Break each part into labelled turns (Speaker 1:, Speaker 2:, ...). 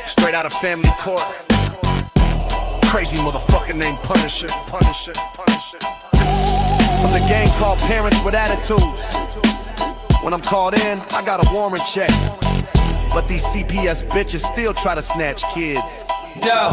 Speaker 1: Straight out of family court. Crazy motherfucker named Punisher. From the gang called Parents with Attitudes. When I'm called in, I got a warrant check. But these CPS bitches still try to snatch kids.
Speaker 2: Yo,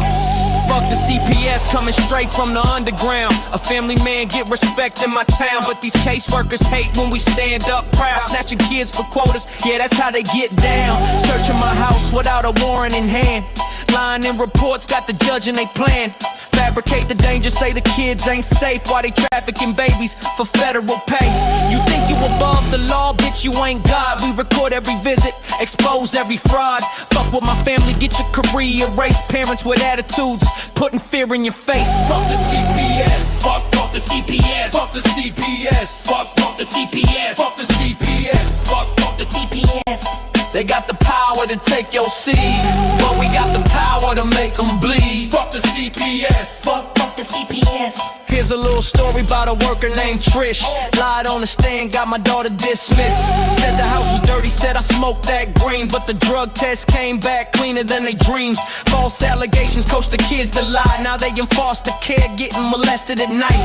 Speaker 2: fuck the CPS coming straight from the underground. A family man get respect in my town, but these caseworkers hate when we stand up proud. Snatching kids for quotas, yeah, that's how they get down. Searching my house without a warrant in hand. Lying in reports, got the judge and they plan. Fabricate the danger, say the kids ain't safe while they trafficking babies for federal pay. You think you above the law, bitch, you ain't God. We record every visit, expose every fraud. Fuck with my family, get your career erased. Parents with attitudes, putting fear in your face.
Speaker 3: Fuck the CPS, fuck the CPS, fuck the CPS, fuck the CPS, fuck the CPS, fuck the CPS.
Speaker 2: They got the power to take your seed, but we got the power to make them bleed.
Speaker 3: Fuck the CPS,
Speaker 4: fuck the CPS.
Speaker 2: Here's a little story about a worker named Trish. Lied on the stand, got my daughter dismissed. Said the house was dirty, said I smoked that green, but the drug test came back cleaner than they dreams. False allegations coached the kids to lie. Now they in foster care, getting molested at night.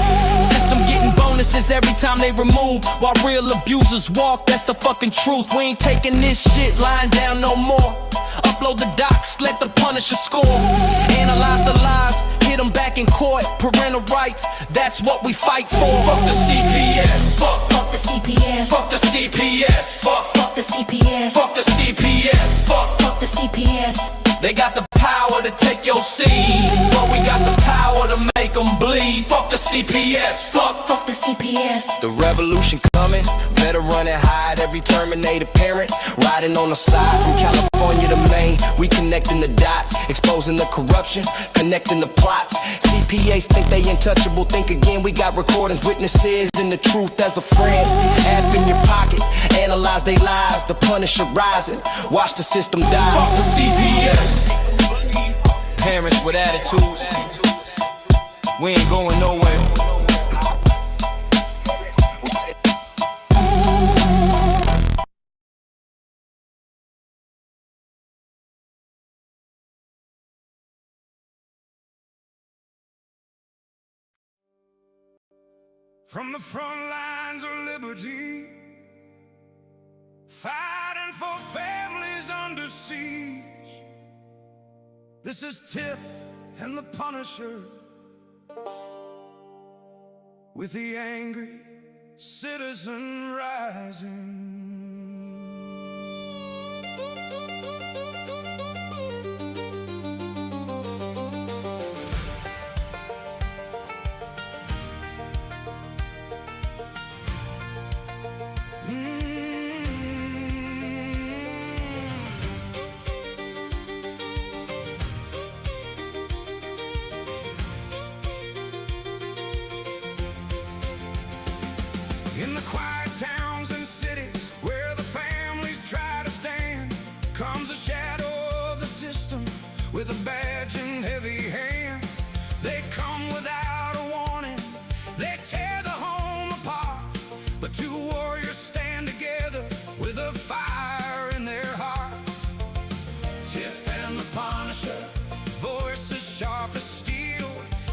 Speaker 2: System getting bonuses every time they remove, while real abusers walk, that's the fucking truth. We ain't taking this shit lying down no more. Upload the docs, let the Punisher score. Analyze the lies, hit them back in court. Parental rights, that's what we fight for.
Speaker 3: Fuck the CPS, fuck
Speaker 4: the CPS,
Speaker 3: fuck the CPS, fuck
Speaker 4: the CPS,
Speaker 3: fuck the CPS,
Speaker 4: fuck the CPS.
Speaker 2: They got the power to take your seed, but we got the power to make them bleed. Fuck the CPS,
Speaker 4: fuck the CPS.
Speaker 2: The revolution coming, better run and hide. Every Terminator parent riding on the side. From California to Maine, we connecting the dots, exposing the corruption, connecting the plots. CPAs think they untouchable, think again. We got recordings, witnesses, and the truth as a friend. App in your pocket, analyze they lies. The Punisher rising, watch the system die.
Speaker 3: Fuck the CPS.
Speaker 2: Parents with attitudes, we ain't going nowhere.
Speaker 5: From the front lines of liberty, fighting for families under siege. This is Tiff and the Punisher, with the angry citizen rising. In the quiet towns and cities where the families try to stand, comes a shadow of the system with a badge and heavy hand. They come without a warning, they tear the home apart, but two warriors stand together with a fire in their heart. Tiff and the Punisher, voices sharp as steel,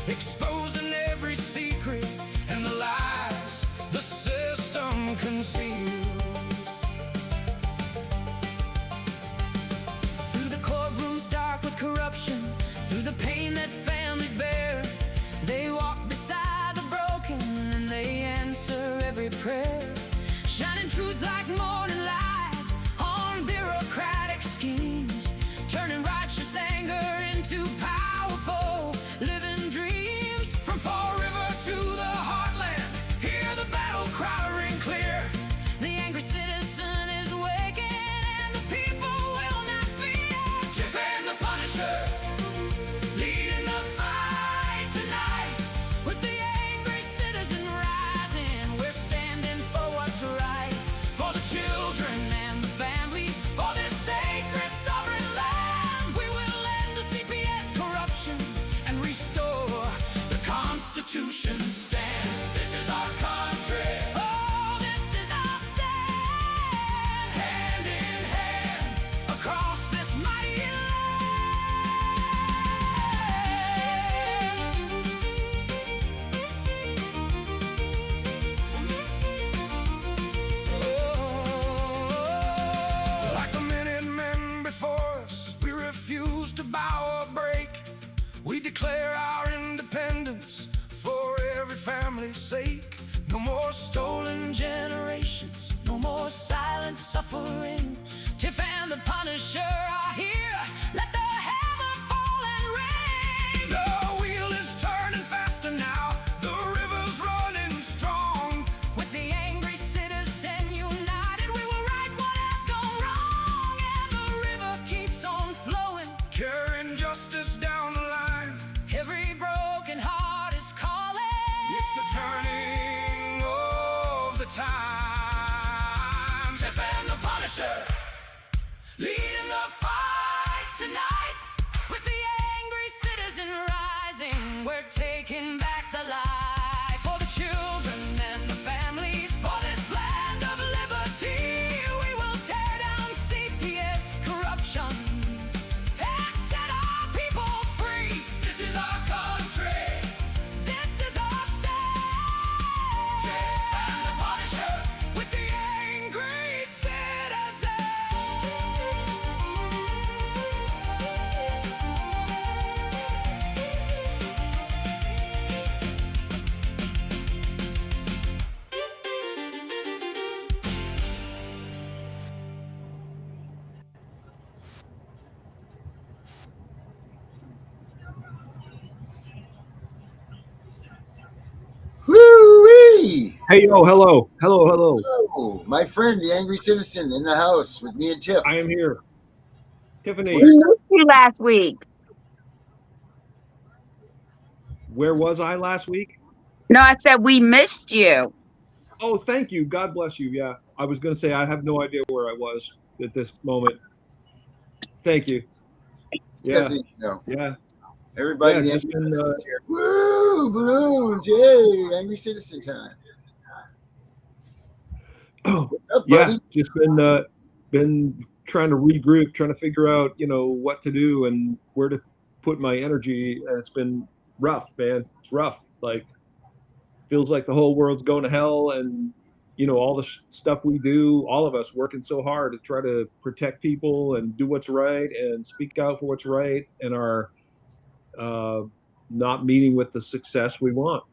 Speaker 5: exposing every secret and the lies the system conceals.
Speaker 6: Through the courtrooms dark with corruption, through the pain that families bear, they walk beside the broken and they answer every prayer, shining truth like morning light on bureaucratic schemes, turning righteous anger into powerful living dreams. From Fall River to the heartland, hear the battle cry ring clear.
Speaker 5: family's sake. No more stolen generations, no more silent suffering. Tiff and the Punisher are here. Let the hammer fall and ring. The wheel is turning faster now. The river's running strong. With the angry citizen united, we will right what has gone wrong. And the river keeps on flowing, carrying justice down the line. Every broken heart is calling. It's the turning of the time. Tiff and the Punisher, leading the fight tonight. With the angry citizen rising, we're taking back the life. For the children and the families, for this land of liberty, we will tear down CPS corruption and set our people free. This is our country, this is our state. Tiff and the Punisher, with the angry citizen.
Speaker 7: Woo-wee!
Speaker 8: Hey, yo, hello. Hello.
Speaker 7: Oh, my friend, the angry citizen, in the house with me and Tiff.
Speaker 8: I am here. Tiffany,
Speaker 9: We missed you last week.
Speaker 8: where was I last week?
Speaker 9: No, I said we missed you.
Speaker 8: Oh, thank you. God bless you. Yeah, I was going to say I have no idea where I was at this moment. Thank you. Yeah,
Speaker 7: Doesn't, you know,
Speaker 8: yeah.
Speaker 7: everybody,
Speaker 8: Yeah,
Speaker 7: the
Speaker 8: just
Speaker 7: angry
Speaker 8: been,
Speaker 7: citizen's here. Woo! Balloons! Yay! Angry citizen time. What's up,
Speaker 8: Yeah,
Speaker 7: buddy?
Speaker 8: just been trying to regroup, trying to figure out, what to do and where to put my energy. And it's been rough, man. It's rough. Like, feels like the whole world's going to hell, and all the stuff we do, all of us working so hard to try to protect people and do what's right and speak out for what's right, and are not meeting with the success we want.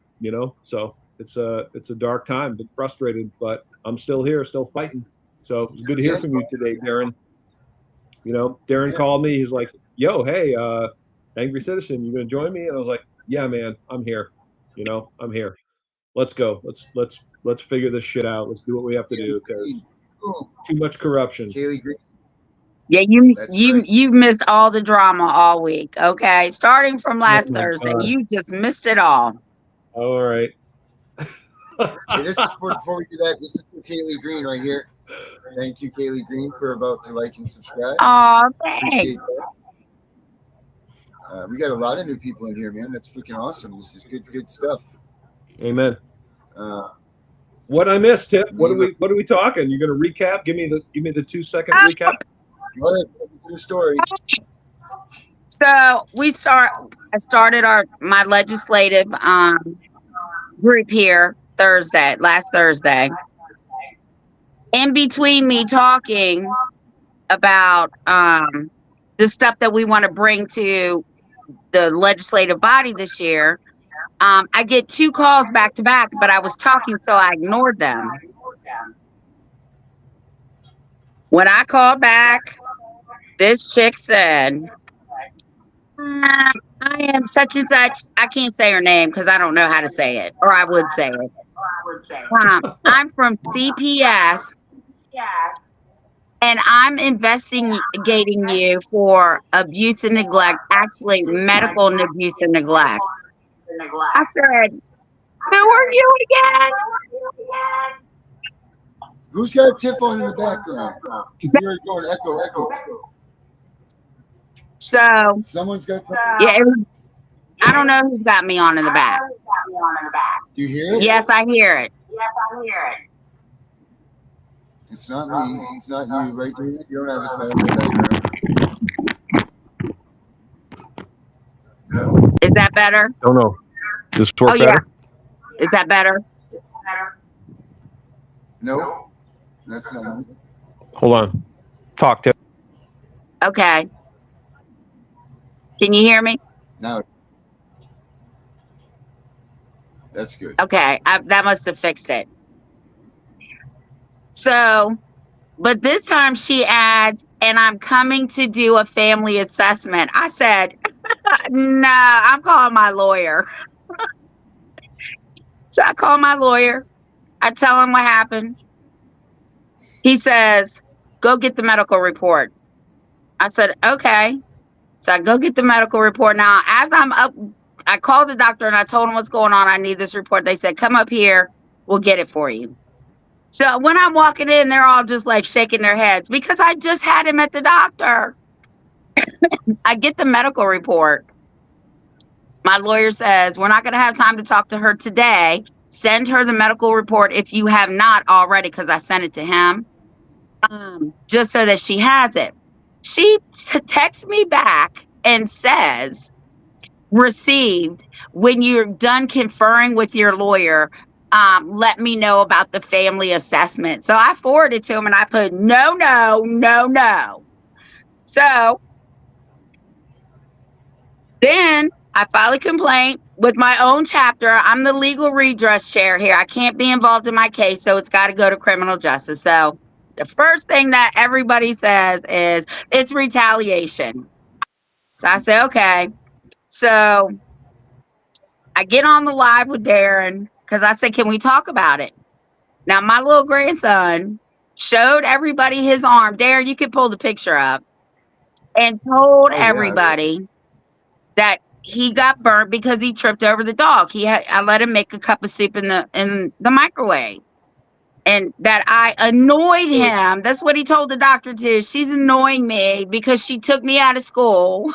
Speaker 8: So it's a dark time. Been frustrated, but I'm still here, still fighting. So it's good to hear from you today, Darren. Darren called me. He's like, "Yo, hey, angry citizen, you gonna join me?" And I was like, "Yeah, man, I'm here. I'm here. Let's go. Let's figure this shit out. Let's do what we have to do, because too much corruption."
Speaker 7: Kaylee Green.
Speaker 9: Yeah,
Speaker 7: That's
Speaker 9: you
Speaker 7: right.
Speaker 9: you missed all the drama all week. Okay, starting from last
Speaker 8: my
Speaker 9: Thursday,
Speaker 8: God.
Speaker 9: you just missed it all.
Speaker 8: All right.
Speaker 7: Hey, this is before we do that. This is for Kaylee Green right here. Thank you, Kaylee Green, for about to like and subscribe.
Speaker 9: Oh,
Speaker 7: Appreciate
Speaker 9: thanks.
Speaker 7: that. We got a lot of new people in here, man. That's freaking awesome. This is good stuff.
Speaker 8: Amen.
Speaker 7: Uh,
Speaker 8: What I missed, Tiff? What are we talking? You're gonna recap? Give me the 2-second recap.
Speaker 7: what a true story.
Speaker 9: So I started my legislative group here last Thursday. In between me talking about the stuff that we want to bring to the legislative body this year, I get 2 calls back to back, but I was talking, so I ignored them. When I called back, this chick said, I am such and such. I can't say her name because I don't know how to say it, or I would say it. I'm from CPS, and I'm investigating you for abuse and neglect, actually medical abuse and neglect. I said, who are you again?
Speaker 7: Who's got Tiff on in the background? You're going echo.
Speaker 9: So,
Speaker 7: Someone's got.
Speaker 9: yeah, I don't know who's got me on in the back.
Speaker 7: Do you hear it?
Speaker 9: Yes, I hear it.
Speaker 7: It's not me. It's not you, right? You don't have a silent background. No.
Speaker 9: Is that better?
Speaker 8: Don't know. Does this work
Speaker 9: Oh, yeah.
Speaker 8: better?
Speaker 9: Is that better?
Speaker 7: No. That's not me.
Speaker 8: Hold on. Talk, Tiff.
Speaker 9: Okay. Can you hear me?
Speaker 7: No. That's good.
Speaker 9: Okay, that must have fixed it. So, but this time she adds, and I'm coming to do a family assessment. I said, no, I'm calling my lawyer. So I call my lawyer. I tell him what happened. He says, go get the medical report. I said, okay. So I go get the medical report. Now, as I'm up, I called the doctor and I told him what's going on. I need this report. They said, come up here. We'll get it for you. So when I'm walking in, they're all just like shaking their heads because I just had him at the doctor. I get the medical report. My lawyer says, we're not going to have time to talk to her today. Send her the medical report if you have not already, because I sent it to him, just so that she has it. She texts me back and says, received. When you're done conferring with your lawyer, let me know about the family assessment. So I forwarded to him and I put, no, no, no, no. So then I filed a complaint with my own chapter. I'm the legal redress chair here. I can't be involved in my case, so it's got to go to criminal justice. So the first thing that everybody says is it's retaliation. So I say, okay. So I get on the live with Darren because I said, can we talk about it? Now, my little grandson showed everybody his arm. Darren, you can pull the picture up. And told everybody that he got burnt because he tripped over the dog. I let him make a cup of soup in the microwave. And that I annoyed him. That's what he told the doctor too. She's annoying me because she took me out of school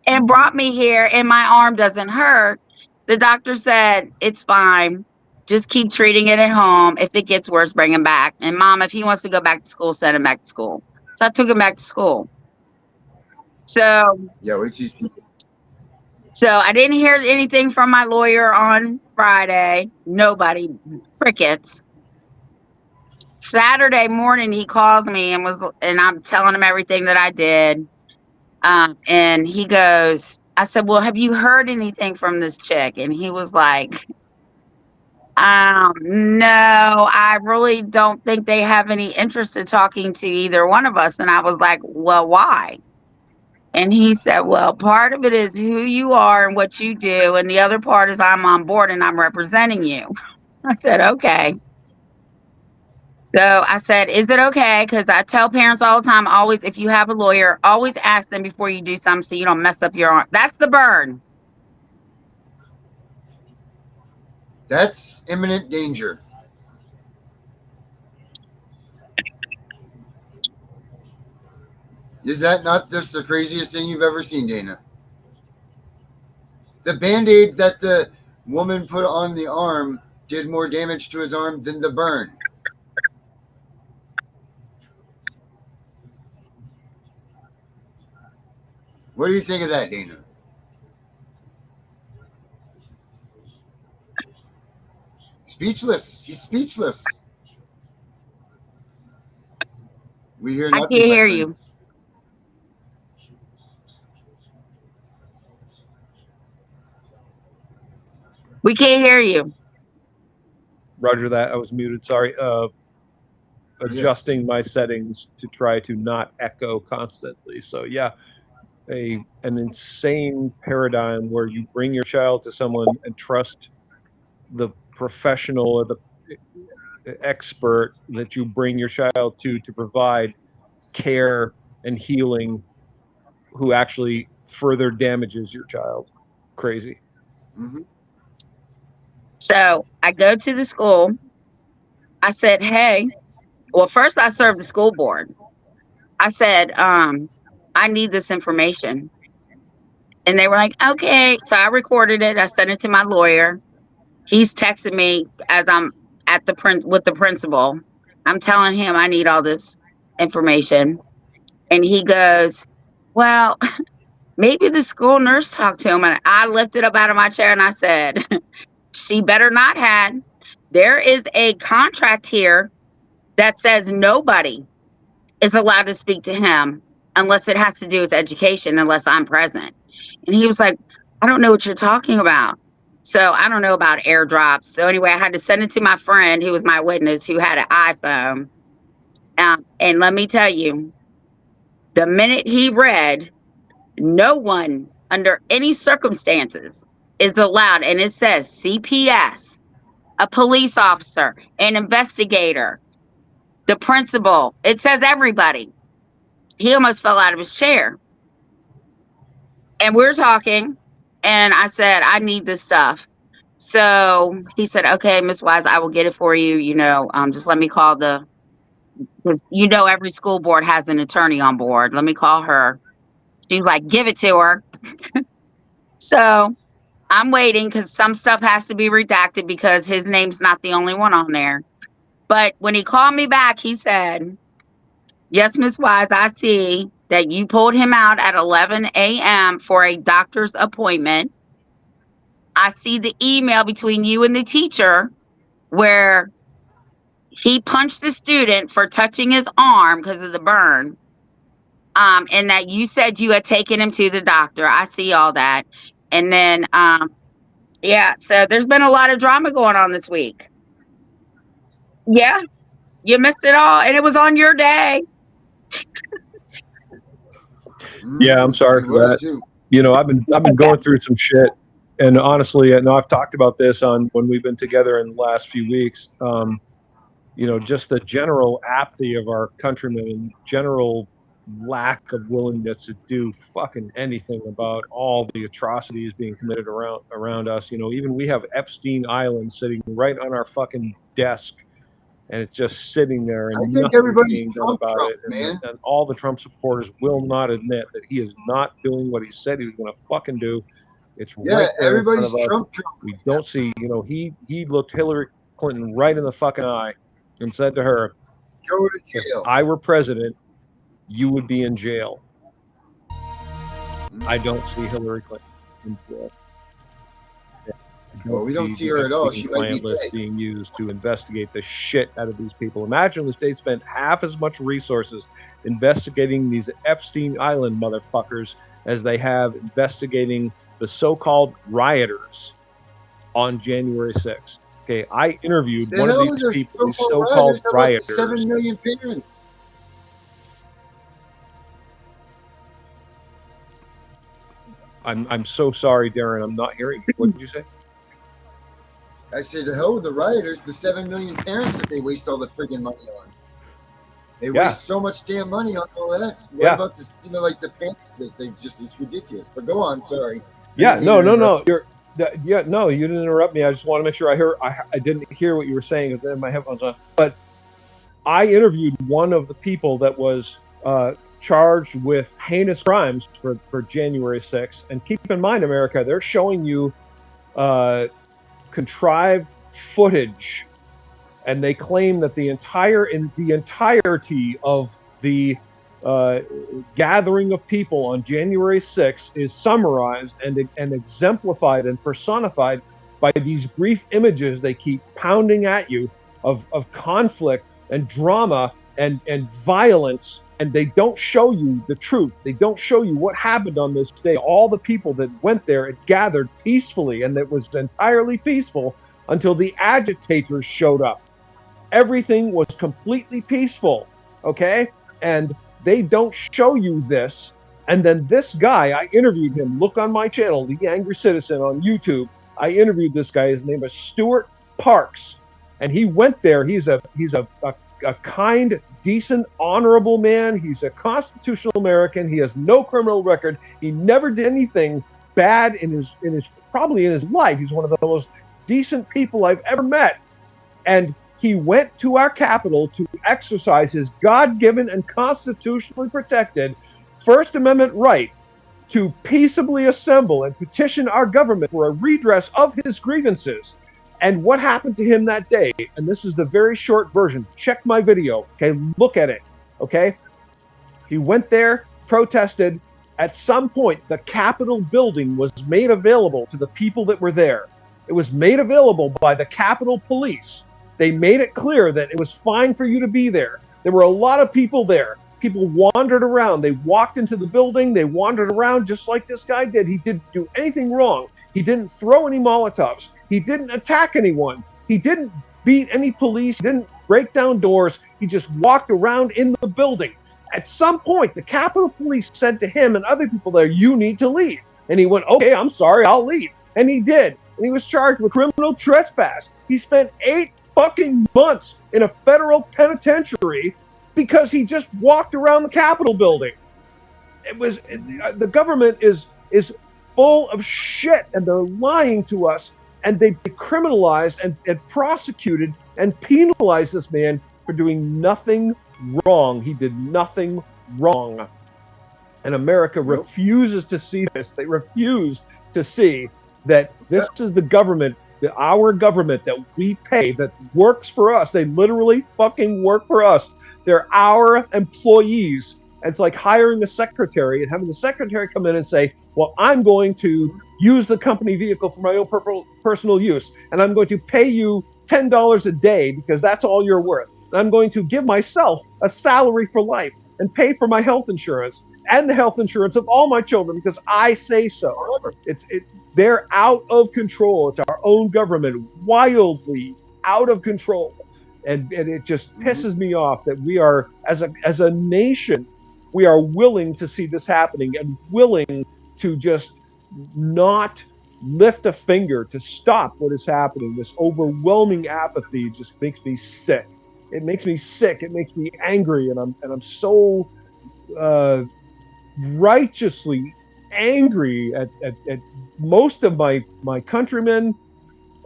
Speaker 9: and brought me here and my arm doesn't hurt. The doctor said, it's fine. Just keep treating it at home. If it gets worse, bring him back. And Mom, if he wants to go back to school, send him back to school. So I took him back to school. So
Speaker 7: Yeah, wait till you see.
Speaker 9: So I didn't hear anything from my lawyer on Friday. Nobody. Crickets. Saturday morning, he calls me and I'm telling him everything that I did. And he goes, I said, well, have you heard anything from this chick? And he was like, no, I really don't think they have any interest in talking to either one of us. And I was like, well, why? And he said, well, part of it is who you are and what you do. And the other part is I'm on board and I'm representing you. I said, okay. So I said, is it okay? Because I tell parents all the time, always, if you have a lawyer, always ask them before you do something so you don't mess up your arm. That's the burn.
Speaker 7: That's imminent danger. Is that not just the craziest thing you've ever seen, Dana? The Band-Aid that the woman put on the arm did more damage to his arm than the burn. What do you think of that, Dana? Speechless. He's speechless. We hear nothing.
Speaker 9: I can't hear you. We can't hear you.
Speaker 8: Roger that. I was muted. Sorry. Adjusting my settings to try to not echo constantly. So yeah, an insane paradigm where you bring your child to someone and trust the professional or the expert that you bring your child to provide care and healing, who actually further damages your child. Crazy.
Speaker 7: Mm-hmm.
Speaker 9: So I go to the school. I said, hey, well, first I served the school board. I said, I need this information. And they were like, okay. So I recorded it. I sent it to my lawyer. He's texting me as I'm at with the principal. I'm telling him I need all this information. And he goes, well, maybe the school nurse talked to him. And I lifted up out of my chair and I said, she better not have. There is a contract here that says nobody is allowed to speak to him unless it has to do with education, unless I'm present. And he was like, I don't know what you're talking about. So I don't know about airdrops. So anyway, I had to send it to my friend who was my witness who had an iPhone. And let me tell you, the minute he read, no one under any circumstances is allowed, and it says CPS, a police officer, an investigator, the principal. It says everybody. He almost fell out of his chair. And we're talking, and I said, I need this stuff. So he said, okay, Miss Wise, I will get it for you. Just let me call every school board has an attorney on board. Let me call her. She was like, give it to her. So I'm waiting because some stuff has to be redacted because his name's not the only one on there. But when he called me back, he said, yes, Miss Wise, I see that you pulled him out at 11 a.m. for a doctor's appointment. I see the email between you and the teacher where he punched the student for touching his arm because of the burn. And that you said you had taken him to the doctor. I see all that. And then, so there's been a lot of drama going on this week. Yeah, you missed it all. And it was on your day.
Speaker 8: Yeah, I'm sorry for that.
Speaker 7: Too.
Speaker 8: I've been going through some shit, and honestly, I've talked about this on when we've been together in the last few weeks. Just the general apathy of our countrymen and general lack of willingness to do fucking anything about all the atrocities being committed around us. Even we have Epstein Island sitting right on our fucking desk. And it's just sitting there, and
Speaker 7: I think everybody's
Speaker 8: being done about it.
Speaker 7: Man.
Speaker 8: And all the Trump supporters will not admit that he is not doing what he said he was going to fucking do. It's right there.
Speaker 7: Everybody's Trump.
Speaker 8: We don't see. He looked Hillary Clinton right in the fucking eye and said to her,
Speaker 7: "Go to jail.
Speaker 8: If I were president, you would be in jail." I don't see Hillary Clinton in jail.
Speaker 7: Well, we don't see her at all. She might be
Speaker 8: list being used to investigate the shit out of these people. Imagine if they spent half as much resources investigating these Epstein Island motherfuckers as they have investigating the so-called rioters on January 6th. Okay, I interviewed one of these people, these so-called rioters.
Speaker 7: 7 million parents.
Speaker 8: I'm so sorry, Darren. I'm not hearing you. What did you say?
Speaker 7: I said, the hell with the rioters, the 7 million parents that they waste all the friggin' money on. They waste so much damn money on all that. What about this, like the parents that they just, it's ridiculous. But go on, sorry.
Speaker 8: Yeah, no. You didn't interrupt me. I just want to make sure I didn't hear what you were saying because I had my headphones on. But I interviewed one of the people that was charged with heinous crimes for January 6th. And keep in mind, America, they're showing you contrived footage, and they claim that the entirety of the gathering of people on January 6th is summarized and exemplified and personified by these brief images they keep pounding at you of conflict and drama and violence, and they don't show you the truth. They don't show you what happened on this day. All the people that went there and gathered peacefully, and it was entirely peaceful until the agitators showed up. Everything was completely peaceful, okay? And they don't show you this. And then this guy, I interviewed him. Look on my channel, The Angry Citizen on YouTube. I interviewed this guy. His name is Stuart Parks. And he went there. He's a kind, decent, honorable man. He's a constitutional American. He has no criminal record. He never did anything bad in his life. He's one of the most decent people I've ever met. And he went to our Capitol to exercise his God-given and constitutionally protected First Amendment right to peaceably assemble and petition our government for a redress of his grievances. And what happened to him that day? And this is the very short version. Check my video. Okay, look at it. Okay, he went there, protested. At some point, the Capitol building was made available to the people that were there. It was made available by the Capitol Police. They made it clear that it was fine for you to be there. There were a lot of people there. People wandered around. They walked into the building. They wandered around just like this guy did. He didn't do anything wrong. He didn't throw any Molotovs. He didn't attack anyone. He didn't beat any police. He didn't break down doors. He just walked around in the building. At some point, the Capitol Police said to him and other people there, "You need to leave." And he went, "Okay, I'm sorry, I'll leave." And he did. And he was charged with criminal trespass. He spent 8 fucking months in a federal penitentiary because he just walked around the Capitol building. The government is full of shit, and they're lying to us, and they criminalized and prosecuted and penalized this man for doing nothing wrong. He did nothing wrong. And America refuses to see this. They refuse to see that this is the government, our government that we pay, that works for us. They literally fucking work for us. They're our employees. And it's like hiring a secretary and having the secretary come in and say, well, I'm going to use the company vehicle for my own personal use, and I'm going to pay you $10 a day because that's all you're worth. And I'm going to give myself a salary for life and pay for my health insurance and the health insurance of all my children because I say so. They're out of control. It's our own government, wildly out of control. And it just pisses me off that we are, as a nation, we are willing to see this happening and willing to just not lift a finger to stop what is happening. This overwhelming apathy just makes me sick. It makes me sick. It makes me angry, and I'm so righteously angry at most of my countrymen,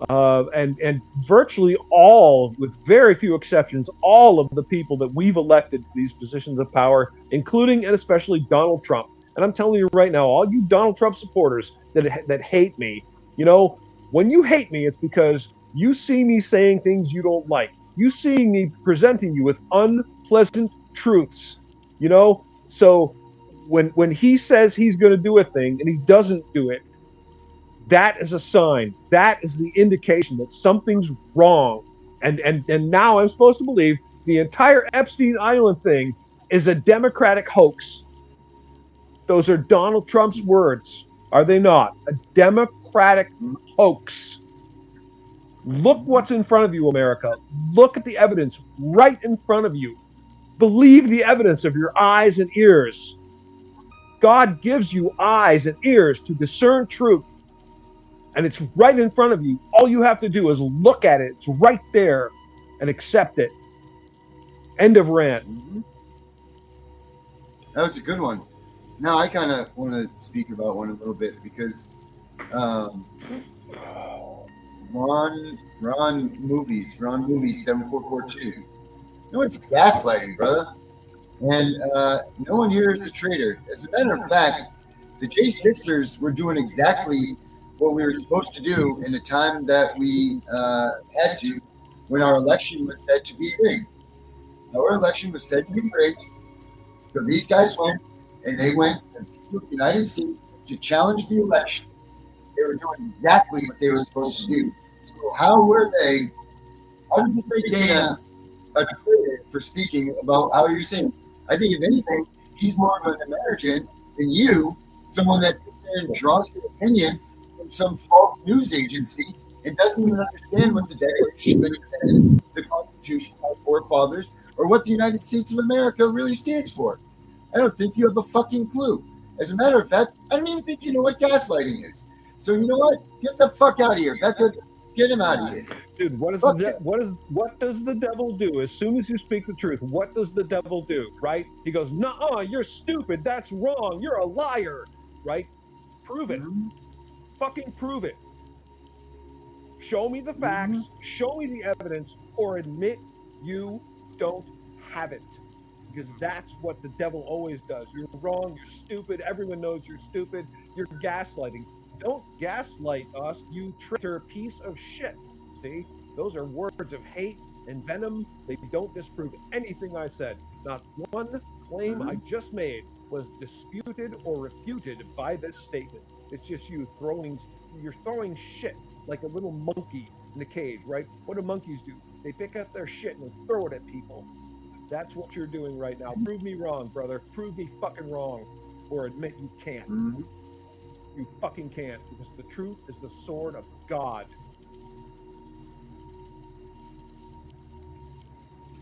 Speaker 8: and virtually all, with very few exceptions, all of the people that we've elected to these positions of power, including and especially Donald Trump. And I'm telling you right now, all you Donald Trump supporters that hate me, you know, when you hate me, it's because you see me saying things you don't like. You see me presenting you with unpleasant truths, you know? So when he says he's going to do a thing and he doesn't do it, that is a sign. That is the indication that something's wrong. And now I'm supposed to believe the entire Epstein Island thing is a Democratic hoax. Those are Donald Trump's words, are they not? A Democratic hoax. Look what's in front of you, America. Look at the evidence right in front of you. Believe the evidence of your eyes and ears. God gives you eyes and ears to discern truth. And it's right in front of you. All you have to do is look at it. It's right there and accept it. End of rant.
Speaker 7: That was a good one. Now I kind of want to speak about one a little bit because Ron Movies 7442. No, it's gaslighting, brother. And no one here is a traitor. As a matter of fact, the J6ers were doing exactly what we were supposed to do in the time that we had to, when our election was said to be rigged. Our election was said to be rigged. So these guys went, and they went to the United States to challenge the election. They were doing exactly what they were supposed to do. So how does this make Dana a traitor for speaking about how you're saying? I think if anything, he's more of an American than you, someone that sits there and draws your opinion from some false news agency and doesn't even understand what the Declaration of Independence, the Constitution, our forefathers, or what the United States of America really stands for. I don't think you have a fucking clue. As a matter of fact, I don't even think you know what gaslighting is. So you know what? Get the fuck out of here. Becca, get him out of here.
Speaker 8: Dude, what does the devil do? As soon as you speak the truth, what does the devil do, right? He goes, "Nuh-uh, you're stupid. That's wrong. You're a liar," right? Prove it. Fucking prove it. Show me the facts, show me the evidence, or admit you don't have it. Because that's what the devil always does. You're wrong, you're stupid, everyone knows you're stupid, you're gaslighting. Don't gaslight us, you traitor piece of shit. See? Those are words of hate and venom. They don't disprove anything I said. Not one claim I just made was disputed or refuted by this statement. It's just you're throwing shit like a little monkey in a cage, right? What do monkeys do? They pick up their shit and they throw it at people. That's what you're doing right now. Prove me wrong, brother. Prove me fucking wrong, or admit you can't. You fucking can't, because the truth is the sword of God.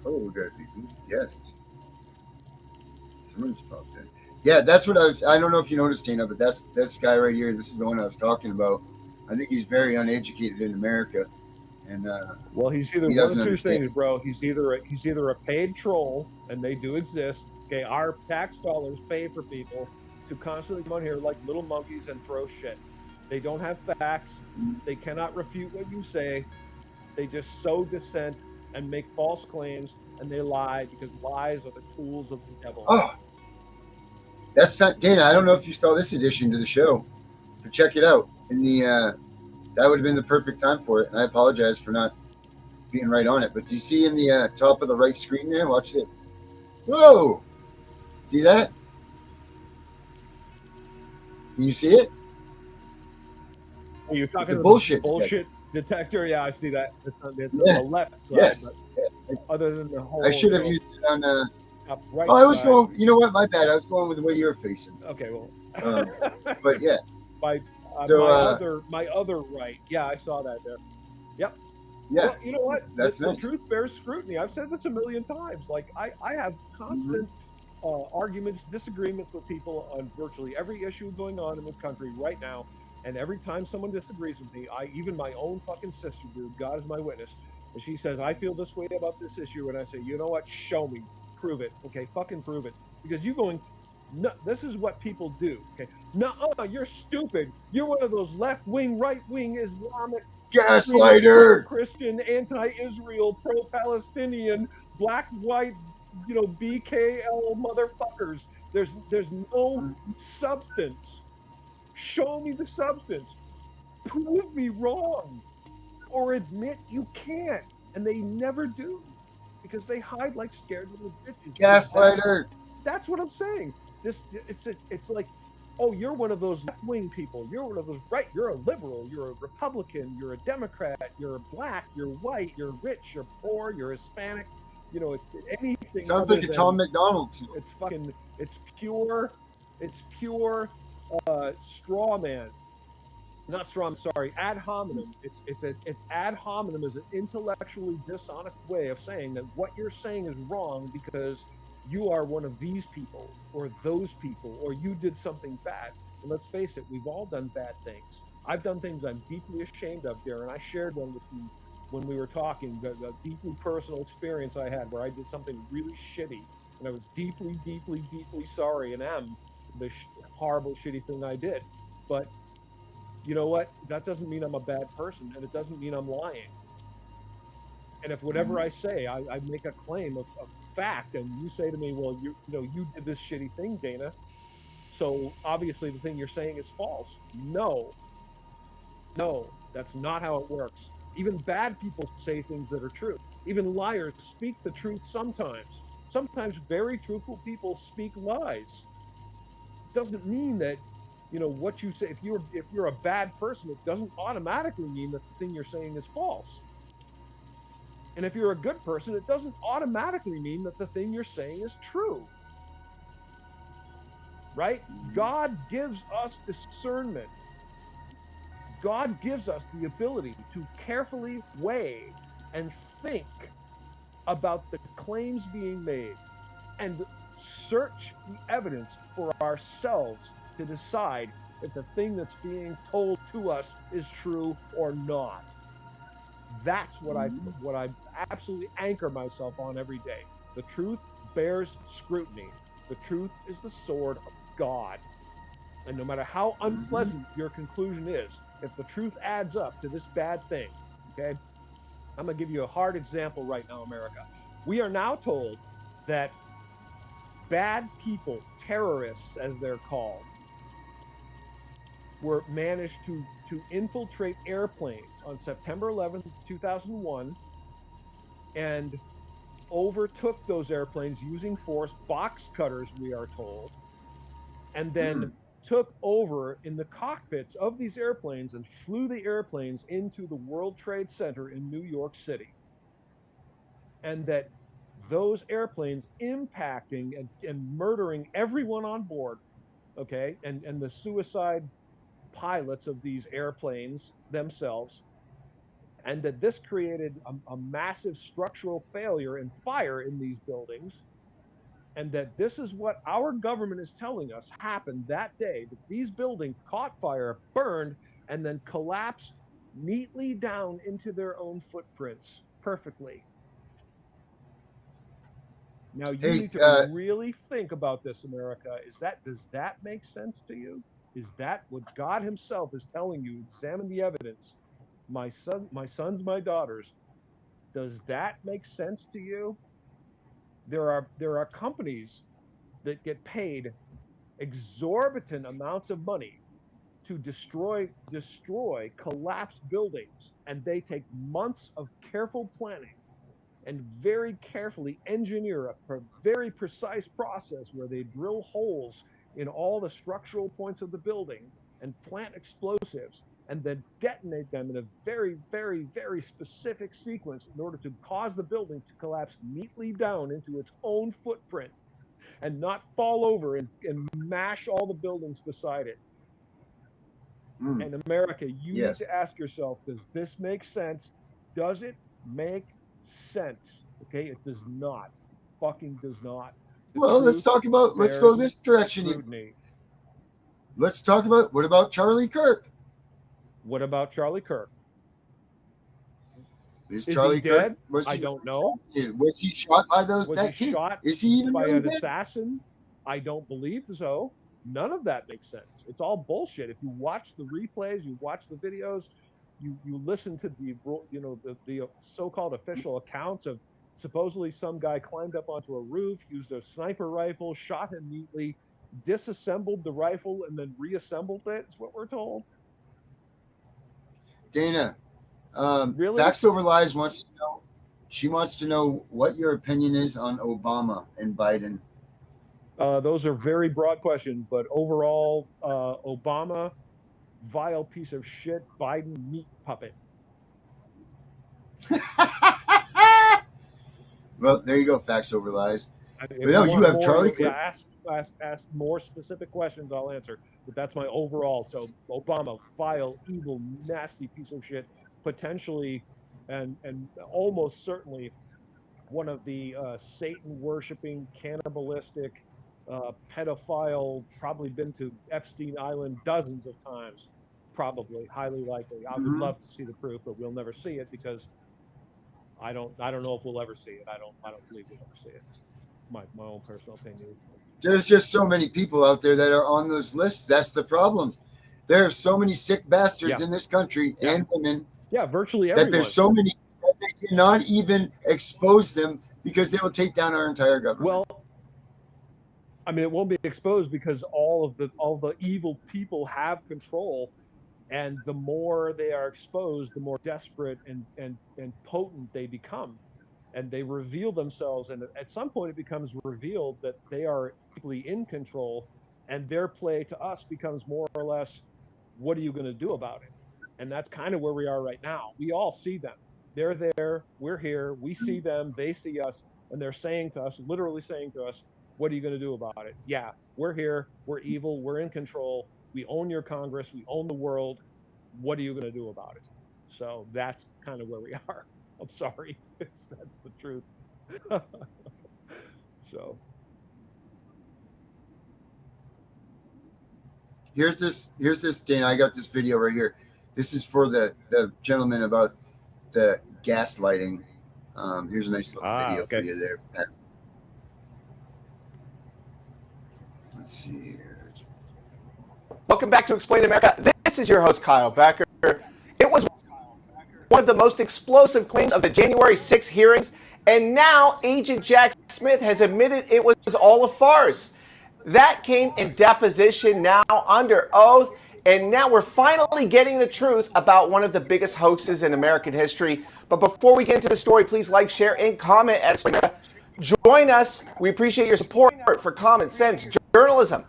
Speaker 7: Oh, we got who's guest? Someone's popped in. Yeah, that's what I don't know if you noticed, Tina, but that's this guy right here. This is the one I was talking about. I think he's very uneducated in America, and
Speaker 8: well, he's either
Speaker 7: he
Speaker 8: one of
Speaker 7: doesn't
Speaker 8: two
Speaker 7: understand.
Speaker 8: things, bro. He's either a paid troll, and they do exist. Okay, our tax dollars pay for people to constantly come on here like little monkeys and throw shit. They don't have facts. They cannot refute what you say. They just sow dissent and make false claims, and they lie because lies are the tools of the devil.
Speaker 7: Oh, that's not Dana. I don't know if you saw this addition to the show, but check it out. In the that would have been the perfect time for it, and I apologize for not being right on it. But do you see in the top of the right screen there? Watch this. Whoa! See that? Can you see it?
Speaker 8: Are you talking
Speaker 7: about bullshit
Speaker 8: detector? Yeah, I see that. It's on the left side.
Speaker 7: Yes.
Speaker 8: Other than the whole.
Speaker 7: I should have used it on.
Speaker 8: Right
Speaker 7: I was
Speaker 8: side.
Speaker 7: going. You know what? My bad. I was going with the way you were facing.
Speaker 8: Okay, well.
Speaker 7: But yeah.
Speaker 8: My other right. Yeah, I saw that there. Yep.
Speaker 7: Yeah.
Speaker 8: Well, you know what?
Speaker 7: That's
Speaker 8: the
Speaker 7: nice.
Speaker 8: truth bears scrutiny. I've said this a million times. Like I have constant arguments, disagreements with people on virtually every issue going on in the country right now. And every time someone disagrees with me, even my own fucking sister, dude, God is my witness, and she says, I feel this way about this issue, and I say, you know what? Show me. Prove it. Okay, fucking prove it. Because you're going, no, this is what people do. Okay, no, you're stupid. You're one of those left-wing, right-wing Islamic
Speaker 7: gaslighter,
Speaker 8: Christian, anti-Israel, pro-Palestinian, black-white, BKL motherfuckers. There's no substance. Show me the substance. Prove me wrong, or admit you can't, and they never do, because they hide like scared little bitches.
Speaker 7: Gaslighter.
Speaker 8: That's what I'm saying. It's like, oh, you're one of those left-wing people. You're one of those right. You're a liberal. You're a Republican. You're a Democrat. You're black. You're white. You're rich. You're poor. You're Hispanic. It's anything.
Speaker 7: Sounds like a Tom McDonald.
Speaker 8: It's pure straw man. Not straw, sorry, ad hominem. It's ad hominem is an intellectually dishonest way of saying that what you're saying is wrong because you are one of these people or those people, or you did something bad. And let's face it, we've all done bad things. I've done things I'm deeply ashamed of, Darren. I shared one with you when we were talking, the deeply personal experience I had where I did something really shitty, and I was deeply, deeply, deeply sorry and am the horrible, shitty thing I did. But you know what? That doesn't mean I'm a bad person, and it doesn't mean I'm lying. And if whatever I say, I make a claim of fact, and you say to me, well, you did this shitty thing, Dana, so obviously the thing you're saying is false. No, that's not how it works. Even bad people say things that are true. Even liars speak the truth sometimes. Sometimes very truthful people speak lies. Doesn't mean that what you say, if you're a bad person, it doesn't automatically mean that the thing you're saying is false. And if you're a good person, it doesn't automatically mean that the thing you're saying is true. Right? God gives us discernment. God gives us the ability to carefully weigh and think about the claims being made and search the evidence for ourselves to decide if the thing that's being told to us is true or not. That's what I absolutely anchor myself on every day. The truth bears scrutiny. The truth is the sword of God. And no matter how unpleasant your conclusion is, if the truth adds up to this bad thing, okay? I'm going to give you a hard example right now, America. We are now told that bad people, terrorists as they're called, were managed to infiltrate airplanes on September 11th, 2001, and overtook those airplanes using force, box cutters, we are told, and then took over in the cockpits of these airplanes and flew the airplanes into the World Trade Center in New York City. And that those airplanes impacting and murdering everyone on board, okay, and the suicide pilots of these airplanes themselves, and that this created a massive structural failure and fire in these buildings, and that this is what our government is telling us happened that day, that these buildings caught fire, burned, and then collapsed neatly down into their own footprints perfectly. Now you need to really think about this, America. Does that make sense to you? Is that what God himself is telling you? Examine the evidence. My sons, my daughters. Does that make sense to you? There are companies that get paid exorbitant amounts of money to destroy collapsed buildings, and they take months of careful planning and very carefully engineer a very precise process where they drill holes in all the structural points of the building and plant explosives and then detonate them in a very, very, very specific sequence in order to cause the building to collapse neatly down into its own footprint and not fall over and mash all the buildings beside it. And America, you need to ask yourself, does this make sense? Does it make sense? Okay, it does not. Fucking does not.
Speaker 7: Well, let's talk about, let's go this direction.
Speaker 8: Scrutiny.
Speaker 7: Let's talk about, what about Charlie Kirk?
Speaker 8: What about Charlie Kirk?
Speaker 7: Is Charlie
Speaker 8: he dead?
Speaker 7: Kirk?
Speaker 8: I don't know.
Speaker 7: Was he shot by
Speaker 8: Was
Speaker 7: that
Speaker 8: he
Speaker 7: kid?
Speaker 8: shot
Speaker 7: Is he even
Speaker 8: by
Speaker 7: really
Speaker 8: an
Speaker 7: dead?
Speaker 8: assassin? I don't believe so. None of that makes sense. It's all bullshit. If you watch the replays, you watch the videos, you listen to the the so-called official accounts of supposedly some guy climbed up onto a roof, used a sniper rifle, shot him neatly, disassembled the rifle, and then reassembled it. Is what we're told.
Speaker 7: Dana,
Speaker 8: Really?
Speaker 7: Facts Over Lies wants to know. She wants to know what your opinion is on Obama and Biden.
Speaker 8: Those are very broad questions, but overall, Obama, vile piece of shit. Biden, meat puppet.
Speaker 7: Well, there you go. Facts Over Lies.
Speaker 8: If
Speaker 7: But no, you have
Speaker 8: more,
Speaker 7: Charlie
Speaker 8: yeah,
Speaker 7: Kirk.
Speaker 8: ask more specific questions, I'll answer. But that's my overall. So Obama, vile, evil, nasty piece of shit, potentially and almost certainly one of the Satan-worshiping, cannibalistic, pedophile, probably been to Epstein Island dozens of times, probably, highly likely. I would love to see the proof, but we'll never see it because I don't know if we'll ever see it. I don't believe we'll ever see it. My own personal opinion.
Speaker 7: There's just so many people out there that are on those lists. That's the problem. There are so many sick bastards in this country and women.
Speaker 8: Yeah, virtually everyone.
Speaker 7: That there's so many that they cannot even expose them because they will take down our entire government.
Speaker 8: Well, I mean, it won't be exposed because all the evil people have control, and the more they are exposed, the more desperate and potent they become, and they reveal themselves. And at some point, it becomes revealed that they are deeply in control, and their play to us becomes more or less, what are you going to do about it? And that's kind of where we are right now. We all see them. They're there. We're here. We see them. They see us. And they're saying to us, literally saying to us, what are you going to do about it? Yeah, we're here. We're evil. We're in control. We own your Congress. We own the world. What are you going to do about it? So that's kind of where we are. I'm sorry. That's the truth. So.
Speaker 7: Here's this, Dana. I got this video right here. This is for the gentleman about the gaslighting. Here's a nice little video for you there, Pat. Let's see here.
Speaker 10: Welcome back to Explain America. This is your host, Kyle Becker. It was one of the most explosive claims of the January 6 hearings, and now Agent Jack Smith has admitted it was all a farce. That came in deposition, now under oath, and now we're finally getting the truth about one of the biggest hoaxes in American history. But before we get into the story, please like, share, and comment at Explain America. Join us. We appreciate your support for common sense journalism.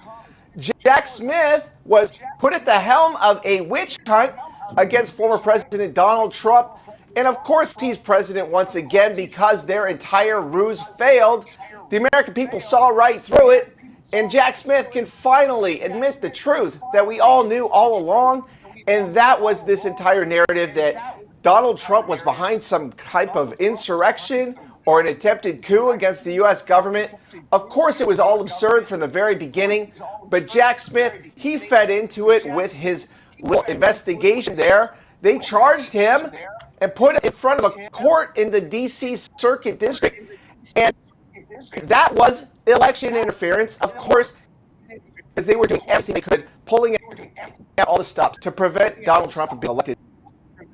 Speaker 10: Jack Smith was put at the helm of a witch hunt against former President Donald Trump. And of course, he's president once again because their entire ruse failed. The American people saw right through it. And Jack Smith can finally admit the truth that we all knew all along, and that was this entire narrative that Donald Trump was behind some type of insurrection or an attempted coup against the U.S. government. Of course, it was all absurd from the very beginning, but Jack Smith, he fed into it with his little investigation there. They charged him and put him in front of a court in the D.C. Circuit District, and that was election interference, of course, because they were doing everything they could, pulling out all the stops to prevent Donald Trump from being elected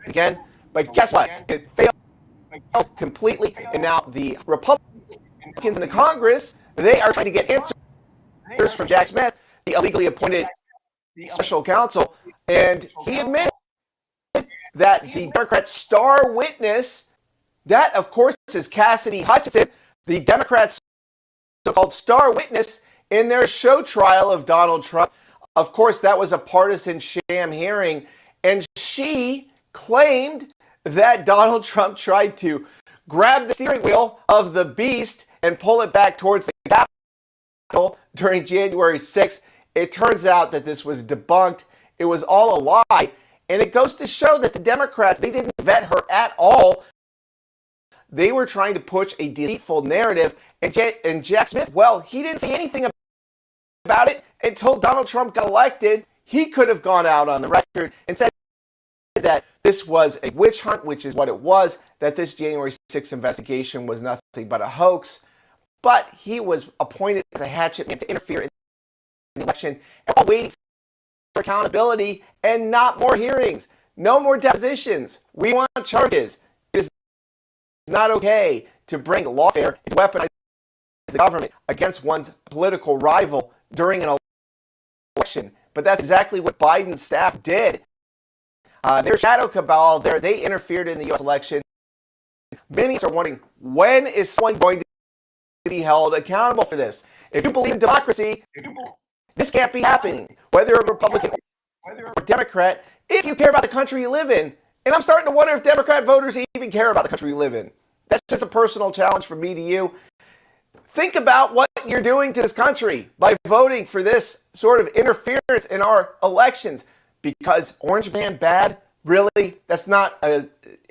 Speaker 10: again. But guess what? It failed completely, and now the Republicans in the Congress, they are trying to get answers from Jack Smith, the illegally appointed special counsel, and he admitted that the Democrat star witness, that of course is Cassidy Hutchinson, the Democrats' so-called star witness in their show trial of Donald Trump. Of course, that was a partisan sham hearing, and she claimed that Donald Trump tried to grab the steering wheel of the beast and pull it back towards the Capitol during January 6th. It turns out that this was debunked. It was all a lie, and it goes to show that the Democrats, they didn't vet her at all. They were trying to push a deceitful narrative, and Jack Smith, well, he didn't say anything about it until Donald Trump got elected. He could have gone out on the record and said that this was a witch hunt, which is what it was, that this January 6th investigation was nothing but a hoax. But he was appointed as a hatchet man to interfere in the election, and while waiting for accountability and not more hearings, no more depositions. We want charges. It is not okay to bring lawfare and weaponize the government against one's political rival during an election. But that's exactly what Biden's staff did. Their shadow cabal there, they interfered in the U.S. election. Many are wondering, when is someone going to be held accountable for this? If you believe in democracy, this can't be happening, whether a Republican or Democrat, if you care about the country you live in. And I'm starting to wonder if Democrat voters even care about the country you live in. That's just a personal challenge from me to you. Think about what you're doing to this country by voting for this sort of interference in our elections. Because Orange Man bad, really, that's not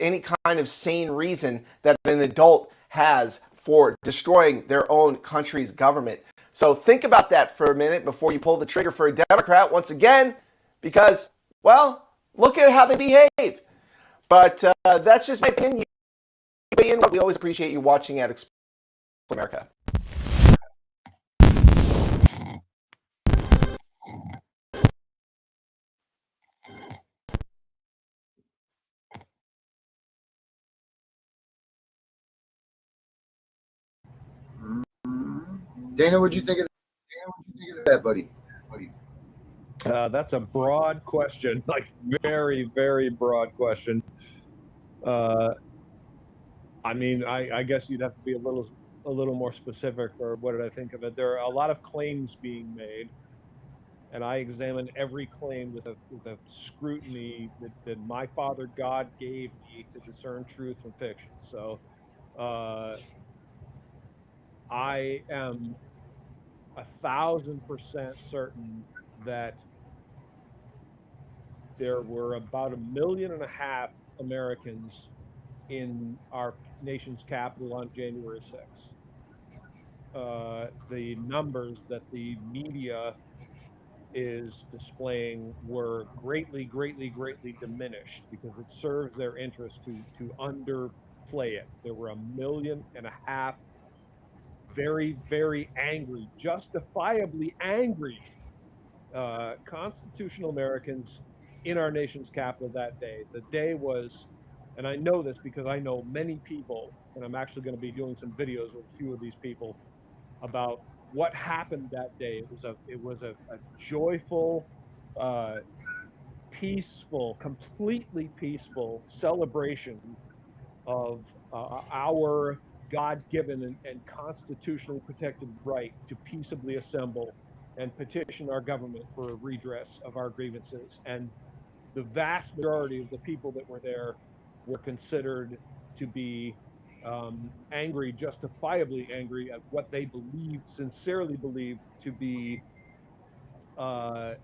Speaker 10: any kind of sane reason that an adult has for destroying their own country's government. So think about that for a minute before you pull the trigger for a Democrat once again, because, well, look at how they behave. But that's just my opinion. We always appreciate you watching at Exposé America.
Speaker 7: Dana, what'd you think of that, buddy?
Speaker 8: That's a broad question, like very, very broad question. I mean, I guess you'd have to be a little more specific for what did I think of it. There are a lot of claims being made, and I examine every claim with a scrutiny that my Father God gave me to discern truth from fiction. So I am 1,000% certain that there were about 1.5 million Americans in our nation's capital on January 6th. The numbers that the media is displaying were greatly diminished because it serves their interest to underplay it. There were 1.5 million very, very angry, justifiably angry constitutional Americans in our nation's capital that day. The day was, and I know this because I know many people, and I'm actually going to be doing some videos with a few of these people about what happened that day. It was a joyful, peaceful, completely peaceful celebration of our God-given and constitutionally protected right to peaceably assemble and petition our government for a redress of our grievances. And the vast majority of the people that were there were considered to be angry, justifiably angry at what they believe, sincerely believe to be uh,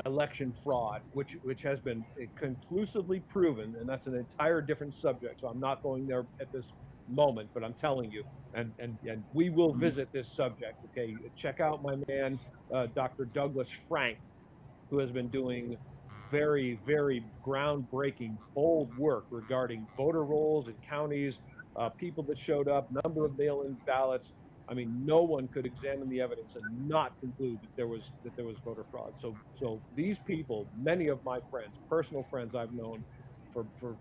Speaker 8: election fraud, which has been conclusively proven, and that's an entire different subject. So I'm not going there at this moment, but I'm telling you, and we will visit this subject. Okay, check out my man, Dr. Douglas Frank, who has been doing very, very groundbreaking, bold work regarding voter rolls in counties, people that showed up, number of mail-in ballots. I mean, no one could examine the evidence and not conclude that there was voter fraud. So these people, many of my friends, personal friends I've known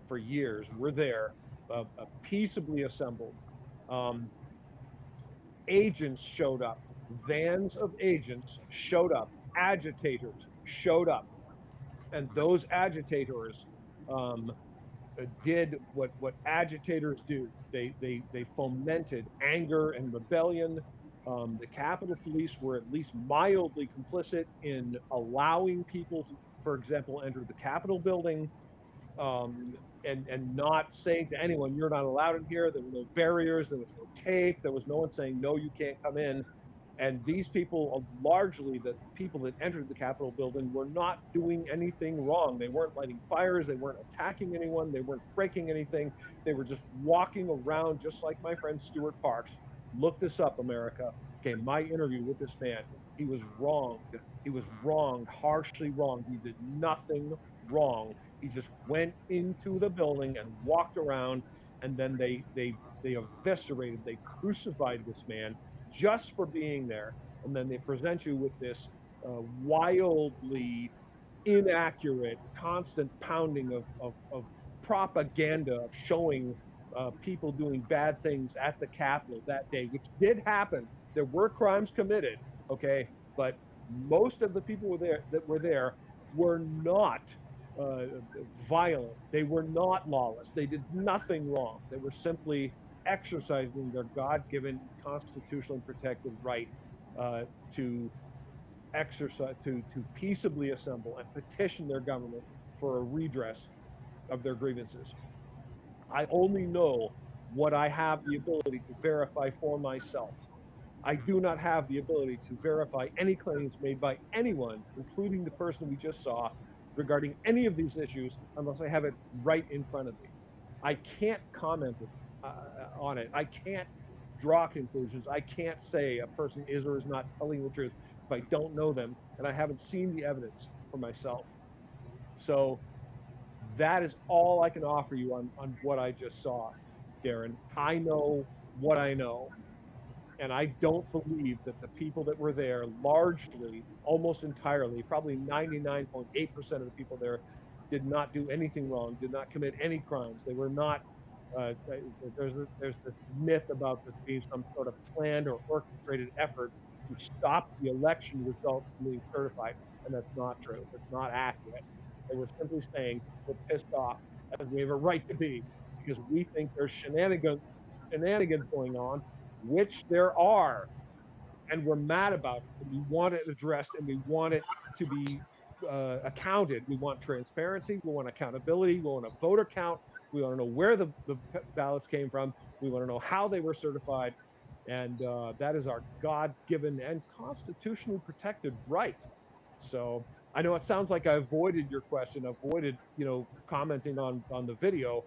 Speaker 8: for years, were there, peaceably assembled. Um, Agents showed up, vans of agents showed up, agitators showed up, and those agitators um, did what agitators do. They fomented anger and rebellion. The Capitol Police were at least mildly complicit in allowing people to, for example, enter the Capitol building, um, and not saying to anyone, "You're not allowed in here." There were no barriers. There was no tape. There was no one saying, "No, you can't come in." And these people, largely the people that entered the Capitol building, were not doing anything wrong. They weren't lighting fires. They weren't attacking anyone. They weren't breaking anything. They were just walking around, just like my friend Stuart Parks. Look this up, America. Okay, my interview with this man. He was wronged. He was wronged, harshly wronged. He did nothing wrong. He just went into the building and walked around, and then they eviscerated, they crucified this man just for being there. And then they present you with this wildly inaccurate, constant pounding of propaganda of showing people doing bad things at the Capitol that day, which did happen. There were crimes committed, okay, but most of the people were there were not uh, violent. They were not lawless. They did nothing wrong. They were simply exercising their God-given, constitutionally protected right uh, to to peaceably assemble and petition their government for a redress of their grievances. I only know what I have the ability to verify for myself. I do not have the ability to verify any claims made by anyone, including the person we just saw, regarding any of these issues unless I have it right in front of me. I can't comment on it. I can't draw conclusions. I can't say a person is or is not telling the truth if I don't know them and I haven't seen the evidence for myself. So that is all I can offer you on what I just saw, Darren. I know what I know. And I don't believe that the people that were there, largely, almost entirely, probably 99.8% of the people there, did not do anything wrong, did not commit any crimes. They were not. Uh, there's this myth about this being some sort of planned or orchestrated effort to stop the election results from being certified, and that's not true. That's not accurate. They were simply saying we're pissed off, as we have a right to be, because we think there's shenanigans going on, which there are, and we're mad about it. And we want it addressed, and we want it to be accounted. We want transparency. We want accountability. We want a voter count. We want to know where the ballots came from. We want to know how they were certified. And that is our God-given and constitutionally protected right. So I know it sounds like I avoided your question, avoided, commenting on the video,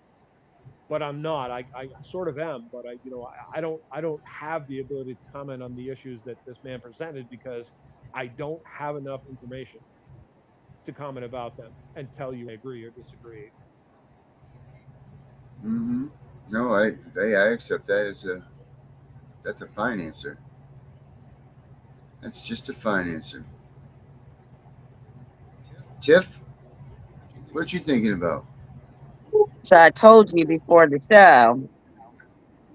Speaker 8: but I'm not. I sort of am, but I don't have the ability to comment on the issues that this man presented because I don't have enough information to comment about them and tell you I agree or disagree.
Speaker 7: Mm-hmm. No, I accept that as that's a fine answer. That's just a fine answer. Tiff, what you thinking about?
Speaker 9: So I told you before the show,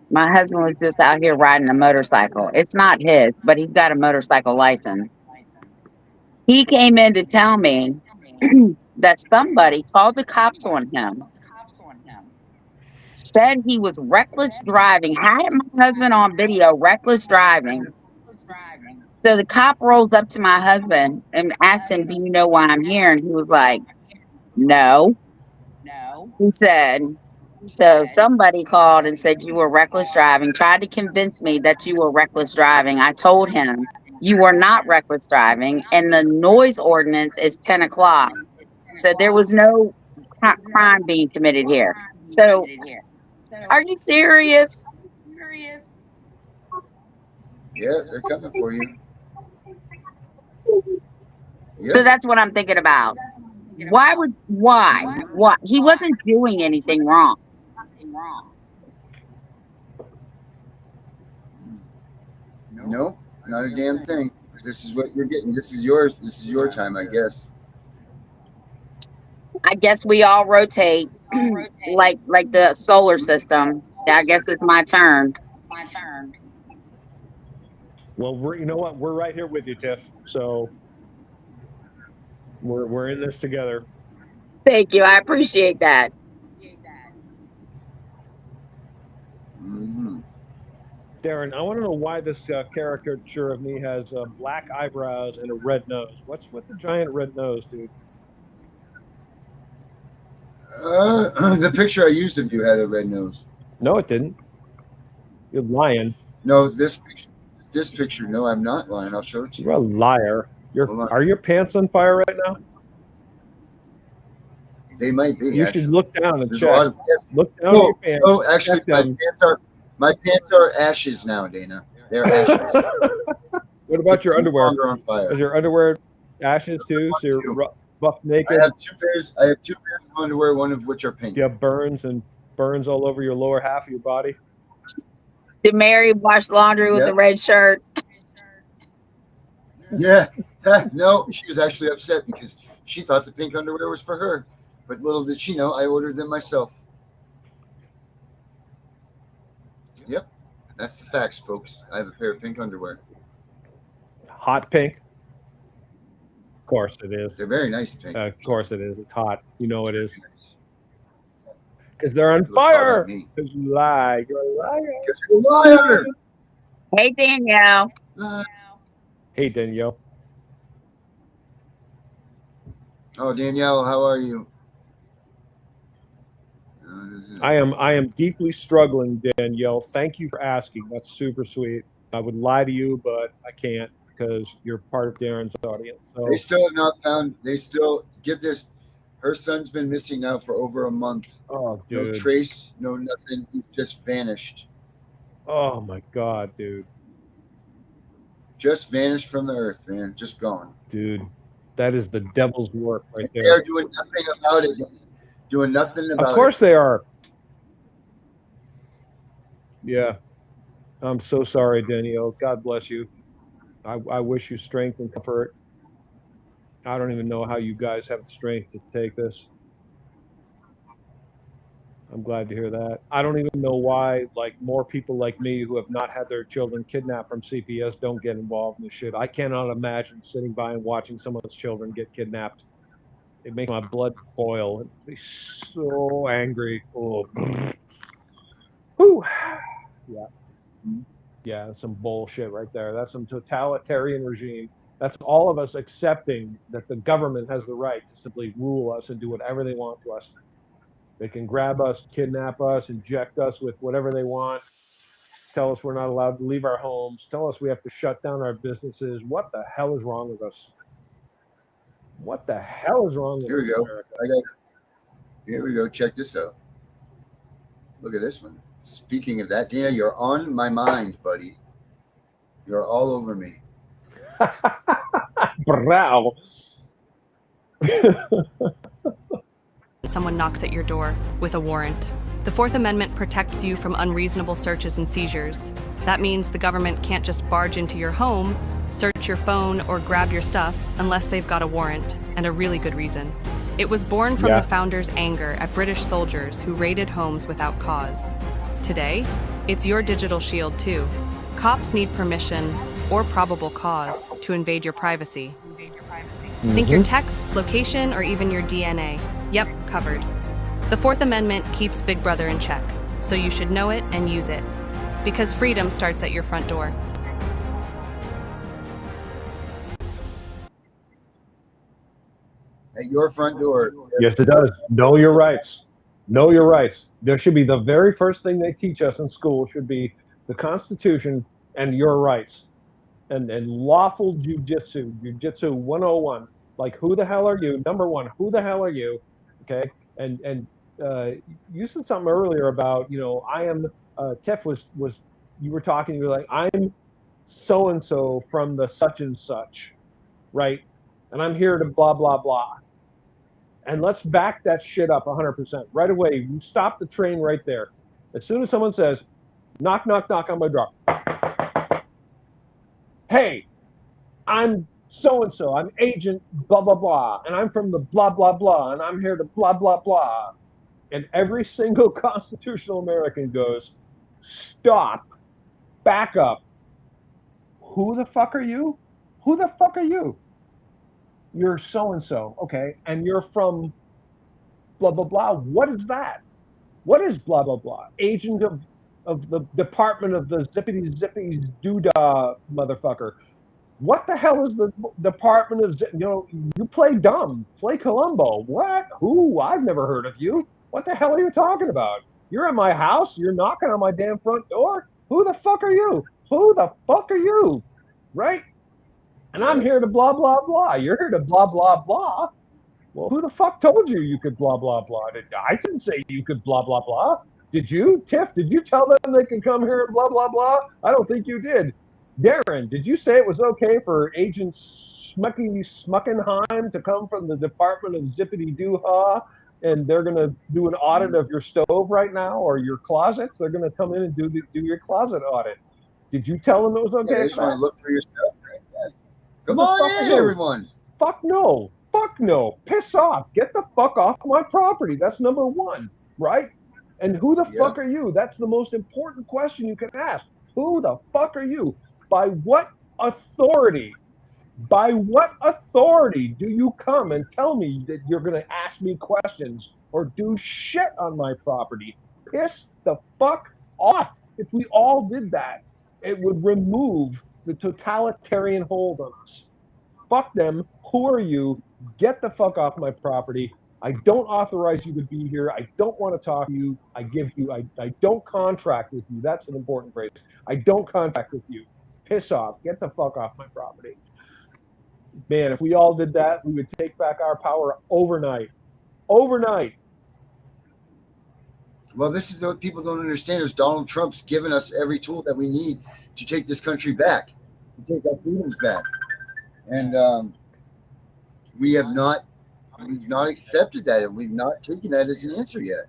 Speaker 9: my husband was just out here riding a motorcycle. It's not his, but he's got a motorcycle license. He came in to tell me that somebody called the cops on him, said he was reckless driving, had my husband on video, reckless driving. So the cop rolls up to my husband and asks him, "Do you know why I'm here?" And he was like, "No." He said, So somebody called and said you were reckless driving, tried to convince me that you were reckless driving. I told him you were not reckless driving, and the noise ordinance is 10 o'clock. So there was no crime being committed here. So are you serious?
Speaker 7: Yeah, they're coming for you.
Speaker 9: So
Speaker 7: Yep.
Speaker 9: that's what I'm thinking about. Why? He wasn't doing anything wrong.
Speaker 7: No, not a damn thing. This is what you're getting. This is yours. This is your time, I guess.
Speaker 9: I guess we all rotate like the solar system. I guess it's my turn.
Speaker 8: Well, you know what? We're right here with you, Tiff. So we're in this together.
Speaker 9: Thank you. I appreciate that.
Speaker 7: Mm-hmm.
Speaker 8: Darren, I want to know why this caricature of me has black eyebrows and a red nose. What's with the giant red nose, dude?
Speaker 7: The picture I used of you had a red nose.
Speaker 8: No, it didn't. You're lying.
Speaker 7: No, this picture. This picture. No, I'm not lying. I'll show it to you.
Speaker 8: You're a liar. Are your pants on fire right now?
Speaker 7: They might be.
Speaker 8: You
Speaker 7: actually.
Speaker 8: should look down and
Speaker 7: There's
Speaker 8: check.
Speaker 7: a lot of, yes.
Speaker 8: Look down at your pants.
Speaker 7: No, actually, my pants are ashes now, Dana. They're ashes.
Speaker 8: What about your underwear?
Speaker 7: On fire.
Speaker 8: Is your underwear ashes too? So you're buck naked.
Speaker 7: I have two pairs of underwear, one of which are pink.
Speaker 8: Do you have burns all over your lower half of your body?
Speaker 9: Did Mary wash laundry with the red shirt?
Speaker 7: Yeah. No, she was actually upset because she thought the pink underwear was for her. But little did she know, I ordered them myself. Yep. That's the facts, folks. I have a pair of pink underwear.
Speaker 8: Hot pink? Of course it is.
Speaker 7: They're very nice pink.
Speaker 8: Of course it is. It's hot. You know it is. Because they're on fire. Because you lie. You're a liar.
Speaker 7: Because you're a liar.
Speaker 9: Hey, Danielle.
Speaker 8: Hey, Danielle.
Speaker 7: Oh, Danielle, how are you?
Speaker 8: I am deeply struggling, Danielle. Thank you for asking. That's super sweet. I would lie to you, but I can't because you're part of Darren's audience. So.
Speaker 7: They still have not found. They still get this. Her son's been missing now for over a month.
Speaker 8: Oh, dude.
Speaker 7: No trace, no nothing. He's just vanished.
Speaker 8: Oh my God, dude.
Speaker 7: Just vanished from the earth, man. Just gone.
Speaker 8: Dude, that is the devil's work right there.
Speaker 7: They're doing nothing about it. Doing nothing about it.
Speaker 8: Of course they are. Yeah. I'm so sorry, Danielle. God bless you. I wish you strength and comfort. I don't even know how you guys have the strength to take this. I'm glad to hear that. I don't even know why, like, more people like me who have not had their children kidnapped from CPS don't get involved in this shit. I cannot imagine sitting by and watching someone's children get kidnapped. It makes my blood boil. It makes me so angry. Oh. Whew. Yeah. Yeah, that's some bullshit right there. That's some totalitarian regime. That's all of us accepting that the government has the right to simply rule us and do whatever they want to us. They can grab us, kidnap us, inject us with whatever they want, tell us we're not allowed to leave our homes, tell us we have to shut down our businesses. What the hell is wrong with us? What the hell is wrong with
Speaker 7: Here we go.
Speaker 8: America?
Speaker 7: Here we go. Check this out. Look at this one. Speaking of that, Dana, you're on my mind, buddy. You're all over me.
Speaker 8: Bravo.
Speaker 11: Someone knocks at your door with a warrant. The Fourth Amendment protects you from unreasonable searches and seizures. That means the government can't just barge into your home, search your phone, or grab your stuff unless they've got a warrant, and a really good reason. It was born from the founders' anger at British soldiers who raided homes without cause. Today, it's your digital shield too. Cops need permission or probable cause to invade your privacy. Think your texts, location, or even your DNA. Yep, covered. The Fourth Amendment keeps Big Brother in check, so you should know it and use it. Because freedom starts at your front door.
Speaker 7: At your front door.
Speaker 8: Yes, it does. Know your rights. Know your rights. There should be the very first thing they teach us in school should be the Constitution and your rights. And lawful jujitsu 101. Like, who the hell are you? Number one, who the hell are you? Okay. And you said something earlier about, I am Tiff was you were talking, you were like, I'm so and so from the such and such, right? And I'm here to blah blah blah. And let's back that shit up 100% right away. You stop the train right there. As soon as someone says, knock, knock, knock on my door. Hey, I'm so and so. I'm agent blah blah blah, and I'm from the blah blah blah, and I'm here to blah blah blah. And every single constitutional American goes, stop, back up. Who the fuck are you? Who the fuck are you? You're so and so, okay, and you're from blah blah blah. What is that? What is blah blah blah? Agent of the Department of the Zippity Zippy Doodah motherfucker. What the hell is the Department of, you play dumb, play Columbo. What? Who? I've never heard of you. What the hell are you talking about? You're at my house. You're knocking on my damn front door. Who the fuck are you? Who the fuck are you? Right? And I'm here to blah, blah, blah. You're here to blah, blah, blah. Well, who the fuck told you you could blah, blah, blah? I didn't say you could blah, blah, blah. Did you? Tiff, did you tell them they can come here and blah, blah, blah? I don't think you did. Darren, did you say it was okay for Agent Smuckenheim to come from the Department of Zippity Doo-Ha and they're going to do an audit of your stove right now or your closets? They're going to come in and do your closet audit. Did you tell them it was okay?
Speaker 7: Yeah, they just want to look through your stuff. Right? Yeah. Come on in, everyone.
Speaker 8: Fuck no. Fuck no. Piss off. Get the fuck off my property. That's number one, right? And who the fuck are you? That's the most important question you can ask. Who the fuck are you? By what authority? By what authority do you come and tell me that you're going to ask me questions or do shit on my property? Piss the fuck off. If we all did that, it would remove the totalitarian hold on us. Fuck them. Who are you? Get the fuck off my property. I don't authorize you to be here. I don't want to talk to you. I don't contract with you. That's an important phrase. I don't contract with you. Piss off. Get the fuck off my property. Man, if we all did that, we would take back our power overnight. Overnight.
Speaker 7: Well, this is what people don't understand is Donald Trump's given us every tool that we need to take this country back, to take our freedoms back. And we've not accepted that, and we've not taken that as an answer yet.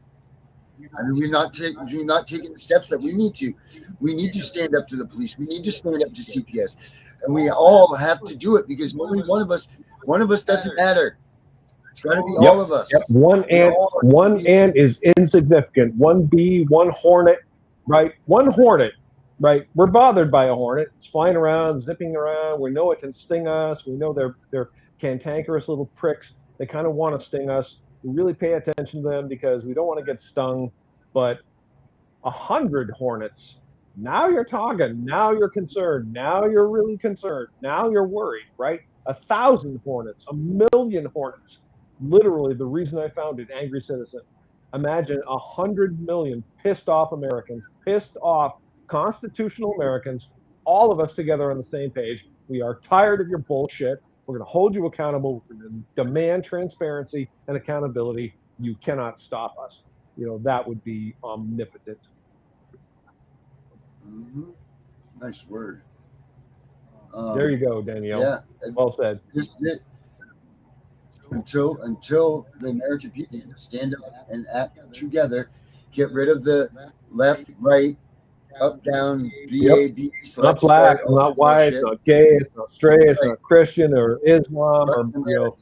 Speaker 7: I mean, we've not taken the steps that we need to. We need to stand up to the police. We need to stand up to CPS, and we all have to do it because only one of us doesn't matter. It's got to be all of us.
Speaker 8: Yep. One ant is insignificant. One bee, one hornet, right? One hornet, right? We're bothered by a hornet. It's flying around, zipping around. We know it can sting us. We know they're cantankerous little pricks. They kind of want to sting us. We really pay attention to them because we don't want to get stung. But 100 hornets, now you're talking. Now you're concerned. Now you're really concerned. Now you're worried, right? 1,000 hornets, 1,000,000 hornets. Literally, the reason I founded Angry Citizen. Imagine 100 million pissed off Americans, pissed off constitutional Americans, all of us together on the same page. We are tired of your bullshit. We're going to hold you accountable. We're going to demand transparency and accountability. You cannot stop us. That would be omnipotent.
Speaker 7: Mm-hmm. Nice word.
Speaker 8: There you go, Danielle.
Speaker 7: Yeah.
Speaker 8: Well said.
Speaker 7: This is it. Until the American people stand up and act together, get rid of the left, right, up, down, B.A.B.
Speaker 8: It's not black, it's not white, it's not gay, it's not straight, it's not Christian or Islam, or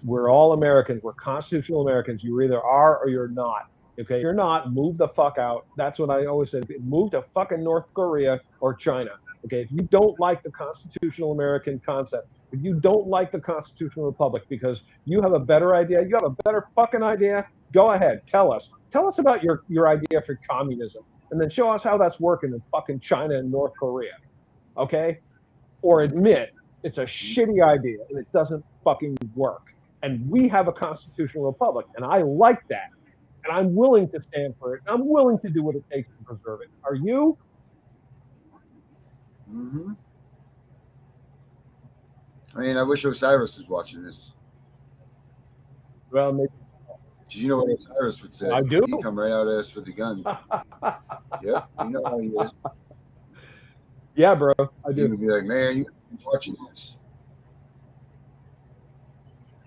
Speaker 8: we're all Americans. We're constitutional Americans. You either are or you're not. Okay, you're not. Move the fuck out. That's what I always said. Move to fucking North Korea or China. Okay, if you don't like the constitutional American concept, if you don't like the constitutional republic because you have a better idea, you have a better fucking idea, go ahead, tell us. Tell us about your idea for communism, and then show us how that's working in fucking China and North Korea. Okay? Or admit it's a shitty idea and it doesn't fucking work. And we have a constitutional republic, and I like that. and I'm willing to stand for it. I'm willing to do what it takes to preserve it. Are you?
Speaker 7: Mm-hmm. I mean, I wish Osiris was watching this.
Speaker 8: Well, maybe.
Speaker 7: Because you know what Osiris would say.
Speaker 8: I do.
Speaker 7: He'd come right out at us with the gun. Yeah, you know how he is.
Speaker 8: Yeah, bro, I do.
Speaker 7: He would be like, man, you're watching this.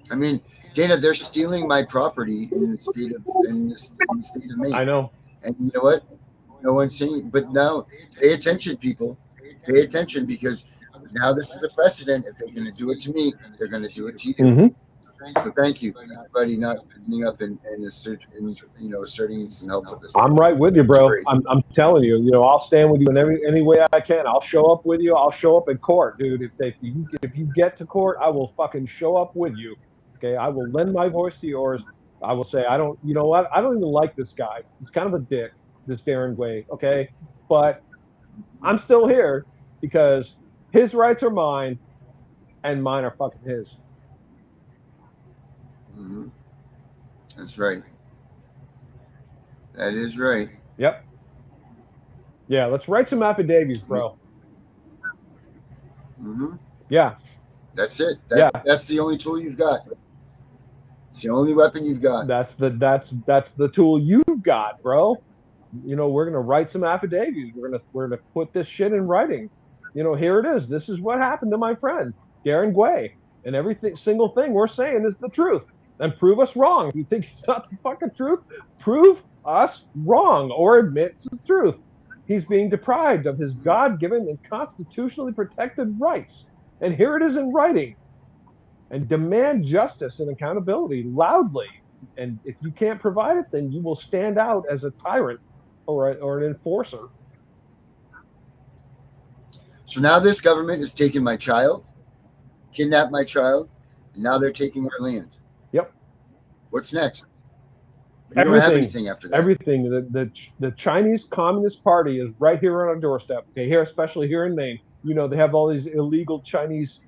Speaker 7: I mean, Dana, they're stealing my property in the state of Maine.
Speaker 8: I know.
Speaker 7: And you know what? No one's saying. But now, pay attention, people. Pay attention, because now this is a precedent. If they're going to do it to me, they're going to do it to you.
Speaker 8: Mm-hmm.
Speaker 7: So thank you, everybody, not standing up and asserting some help with this.
Speaker 8: I'm right with you, bro. I'm telling you, I'll stand with you in any way I can. I'll show up with you. I'll show up in court, dude. If you get to court, I will fucking show up with you. Okay, I will lend my voice to yours. I will say, I don't even like this guy. He's kind of a dick, this Darren Way. Okay, but I'm still here because his rights are mine, and mine are fucking his.
Speaker 7: Mm-hmm. That's right. That is right.
Speaker 8: Yep. Yeah, let's write some affidavits, bro.
Speaker 7: Mm-hmm.
Speaker 8: Yeah.
Speaker 7: That's it. That's the only tool you've got. It's the only weapon you've got.
Speaker 8: That's the tool you've got, bro. We're gonna write some affidavits. We're gonna put this shit in writing. Here it is. This is what happened to my friend Darren Way, and single thing we're saying is the truth. And prove us wrong. If you think it's not the fucking truth, prove us wrong or admit it's the truth. He's being deprived of his God-given and constitutionally protected rights. And here it is in writing. And demand justice and accountability loudly. And if you can't provide it, then you will stand out as a tyrant or an enforcer.
Speaker 7: So now this government has taken my child, kidnapped my child, and now they're taking our land.
Speaker 8: Yep.
Speaker 7: What's next? We don't have anything after that.
Speaker 8: Everything. The Chinese Communist Party is right here on our doorstep. Okay, here, especially here in Maine. They have all these illegal Chinese,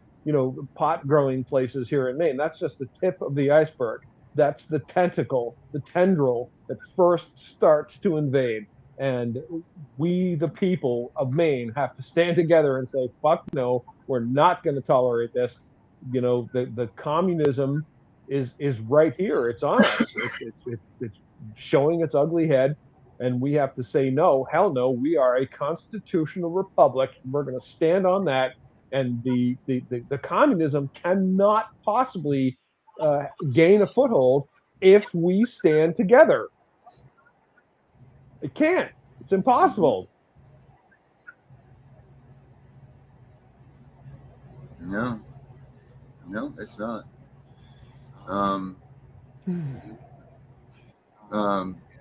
Speaker 8: pot growing places here in Maine. That's just the tip of the iceberg. That's the tentacle, the tendril that first starts to invade. And we, the people of Maine, have to stand together and say, fuck no, we're not going to tolerate this. The communism is right here. It's on us. It's showing its ugly head, and we have to say no. Hell no. We are a constitutional republic. We're going to stand on that, and the communism cannot possibly gain a foothold if we stand together. It can't. It's impossible.
Speaker 7: No, it's not.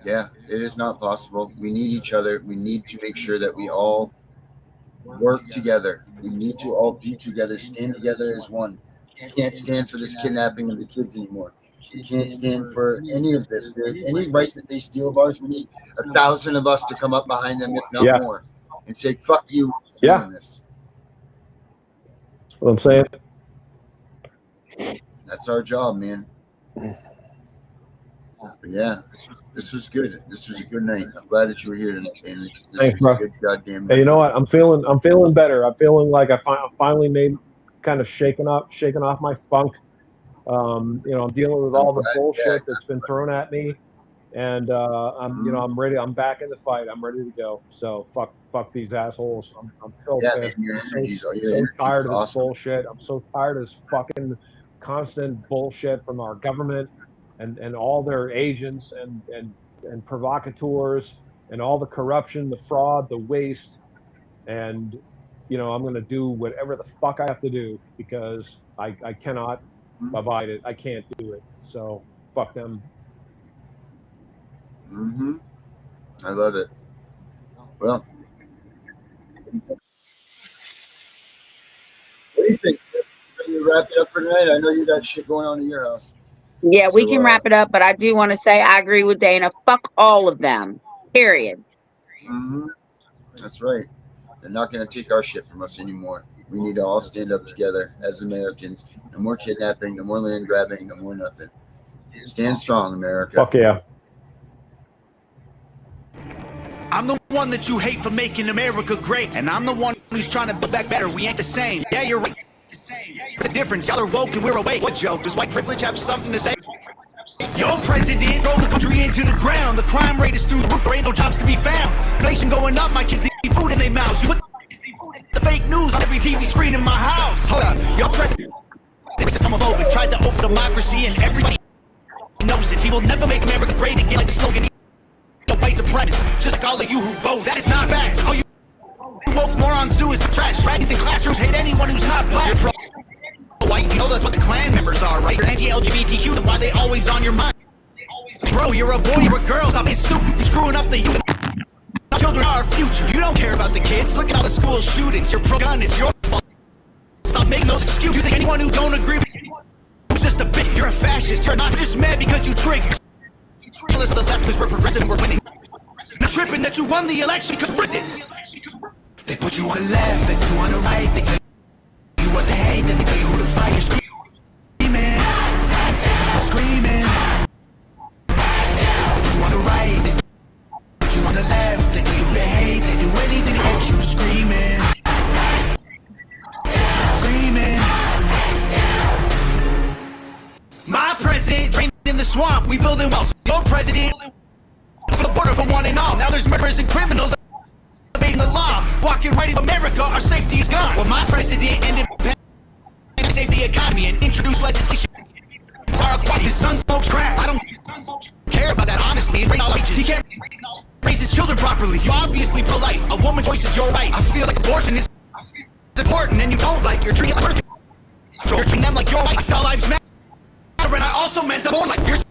Speaker 7: Yeah, it is not possible. We need each other. We need to make sure that we all work together. We need to all be together, stand together as one. We can't stand for this kidnapping of the kids anymore. We can't stand for any of this. Any right that they steal of ours, we need 1,000 of us to come up behind them, if not more, and say, fuck you.
Speaker 8: Yeah.
Speaker 7: This.
Speaker 8: That's what I'm saying.
Speaker 7: That's our job, man. But yeah, this was good. This was a good night. I'm glad that you were here tonight, man.
Speaker 8: Thanks, bro.
Speaker 7: Good goddamn
Speaker 8: night. Hey, you know what? I'm feeling better. I'm feeling like I finally kind of shaken off my funk. I'm dealing with all the bullshit that's been thrown at me, and I'm ready. I'm back in the fight. I'm ready to go. So fuck these assholes. I'm so pissed. I'm so tired of this bullshit. I'm so tired of this fucking constant bullshit from our government and all their agents and provocateurs and all the corruption, the fraud, the waste. And I'm going to do whatever the fuck I have to do because I cannot abide it. I can't do it. So fuck them.
Speaker 7: Mm-hmm. I love it. Well, what do you think? Can you wrap it up for tonight? I know you got shit going on in your house.
Speaker 9: Yeah, we can wrap it up, but I do want to say I agree with Dana. Fuck all of them. Period.
Speaker 7: Mm-hmm. That's right. They're not going to take our shit from us anymore. We need to all stand up together as Americans. No more kidnapping, no more land grabbing, no more nothing. Stand strong, America.
Speaker 8: Fuck yeah.
Speaker 1: I'm the one that you hate for making America great, and I'm the one who's trying to build back better. We ain't the same. Yeah, you're right. There's a difference. Y'all are woke and we're awake. What, Joe? Does white privilege have something to say? Your president rolled the country into the ground. The crime rate is through the roof. There ain't no jobs to be found. Inflation going up. My kids need food in their mouths. You put the fake news on every TV screen in my house. Hold up. Your president is homophobic. Tried to open democracy and everybody knows it. He will never make America great again like the slogan. No white apprentice. Just like all of you who vote. That is not facts. All you woke morons do is trash. Dragons in classrooms hate anyone who's not black. White, you know that's what the Klan members are, right? You're anti-LGBTQ, then why they always on your mind? Bro, you're a boy, you're a girl, stop being stupid. You're screwing up the youth. Children are our future. You don't care about the kids. Look at all the school shootings. You're pro-gun, it's your fault. Stop making those excuses. You think anyone who don't agree with you is just a bitch? You're a fascist. You're not just mad because you triggered. You're to the left because we're progressive and we're winning. You're tripping that you won the election because we're it. They put you on the left, they put you on the right, they tell you what they hate, then they tell you who to fight. You're screaming, screaming. They put you on the right, they put you on the left, they tell you who they hate, they do anything to get you screaming, screaming. My president drained in the swamp, we building walls. Your president the border for one and all. Now there's murderers and criminals evading the law, walking right into America. Our safety is gone. Well, my president ended and saved the economy and introduced legislation for our equality. His son smokes crack. I don't care about that, honestly. He's all ages. He can't raise his children properly. You're obviously pro-life. A woman's choice is your right. I feel like abortion is important and you don't like. You're treating like you're treating them like your right. I saw lives matter and I also meant the more like yours.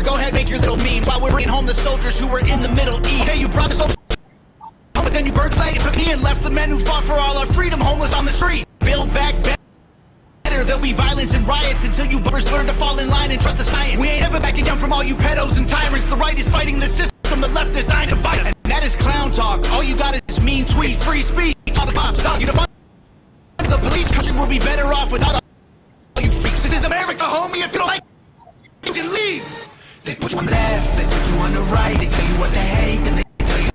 Speaker 1: Go ahead, make your little memes while we're bringing home the soldiers who were in the Middle East. Okay, you brought the soldiers home, but then you bird flag and took me and left the men who fought for all our freedom homeless on the street. Build back better. There'll be violence and riots until you buggers learn to fall in line and trust the science. We ain't ever backing down from all you pedos and tyrants. The right is fighting the system, the left designed to fight us. And that is clown talk. All you got is mean tweets, free speech. All the cops stop you to find the police. Country will be better off without all you freaks. This is America, homie. If you don't like, you can leave. They put you on the left, they put you on the right. They tell you what they hate, then they tell you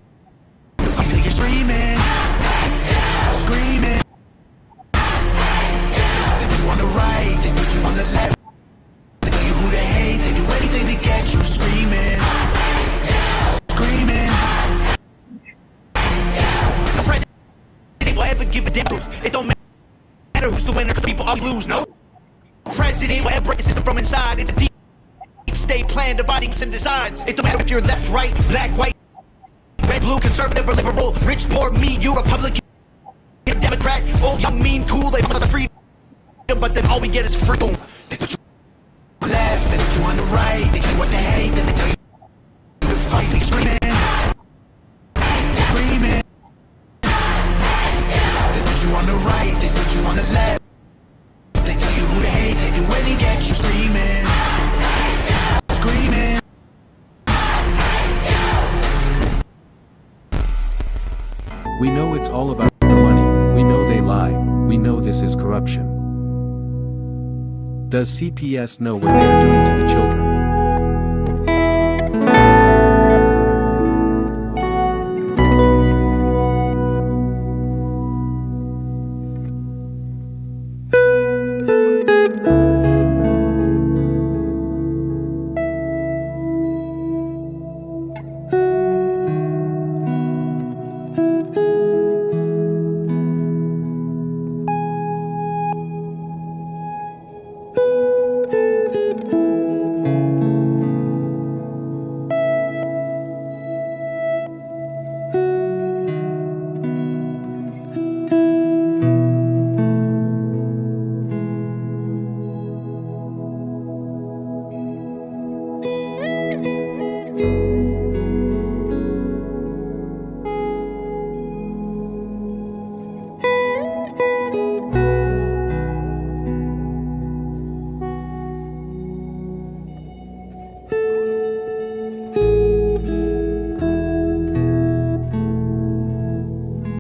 Speaker 1: who to fight till you're screaming, screaming. They put you on the right, they put you on the left. They tell you who they hate, they do anything to get you screaming, screaming. No president will ever give a damn truth. It don't matter who's the winner, cause people all lose. No president will ever break the system from inside. It's a deep state plan dividing and designs. It don't matter if you're left, right, black, white, red, blue, conservative or liberal, rich, poor, me, you, Republican, Democrat, old, young, mean, cool. They promise us freedom, but then all we get is freedom. They put you on the left, they put you on the right. They tell you what they hate, then they tell you who to fight. They screaming, screaming. They put you on the right, they put you on the left. They tell you who to hate, they do anything to get you screaming.
Speaker 12: We know it's all about the money, we know they lie, we know this is corruption. Does CPS know what they are doing to the children?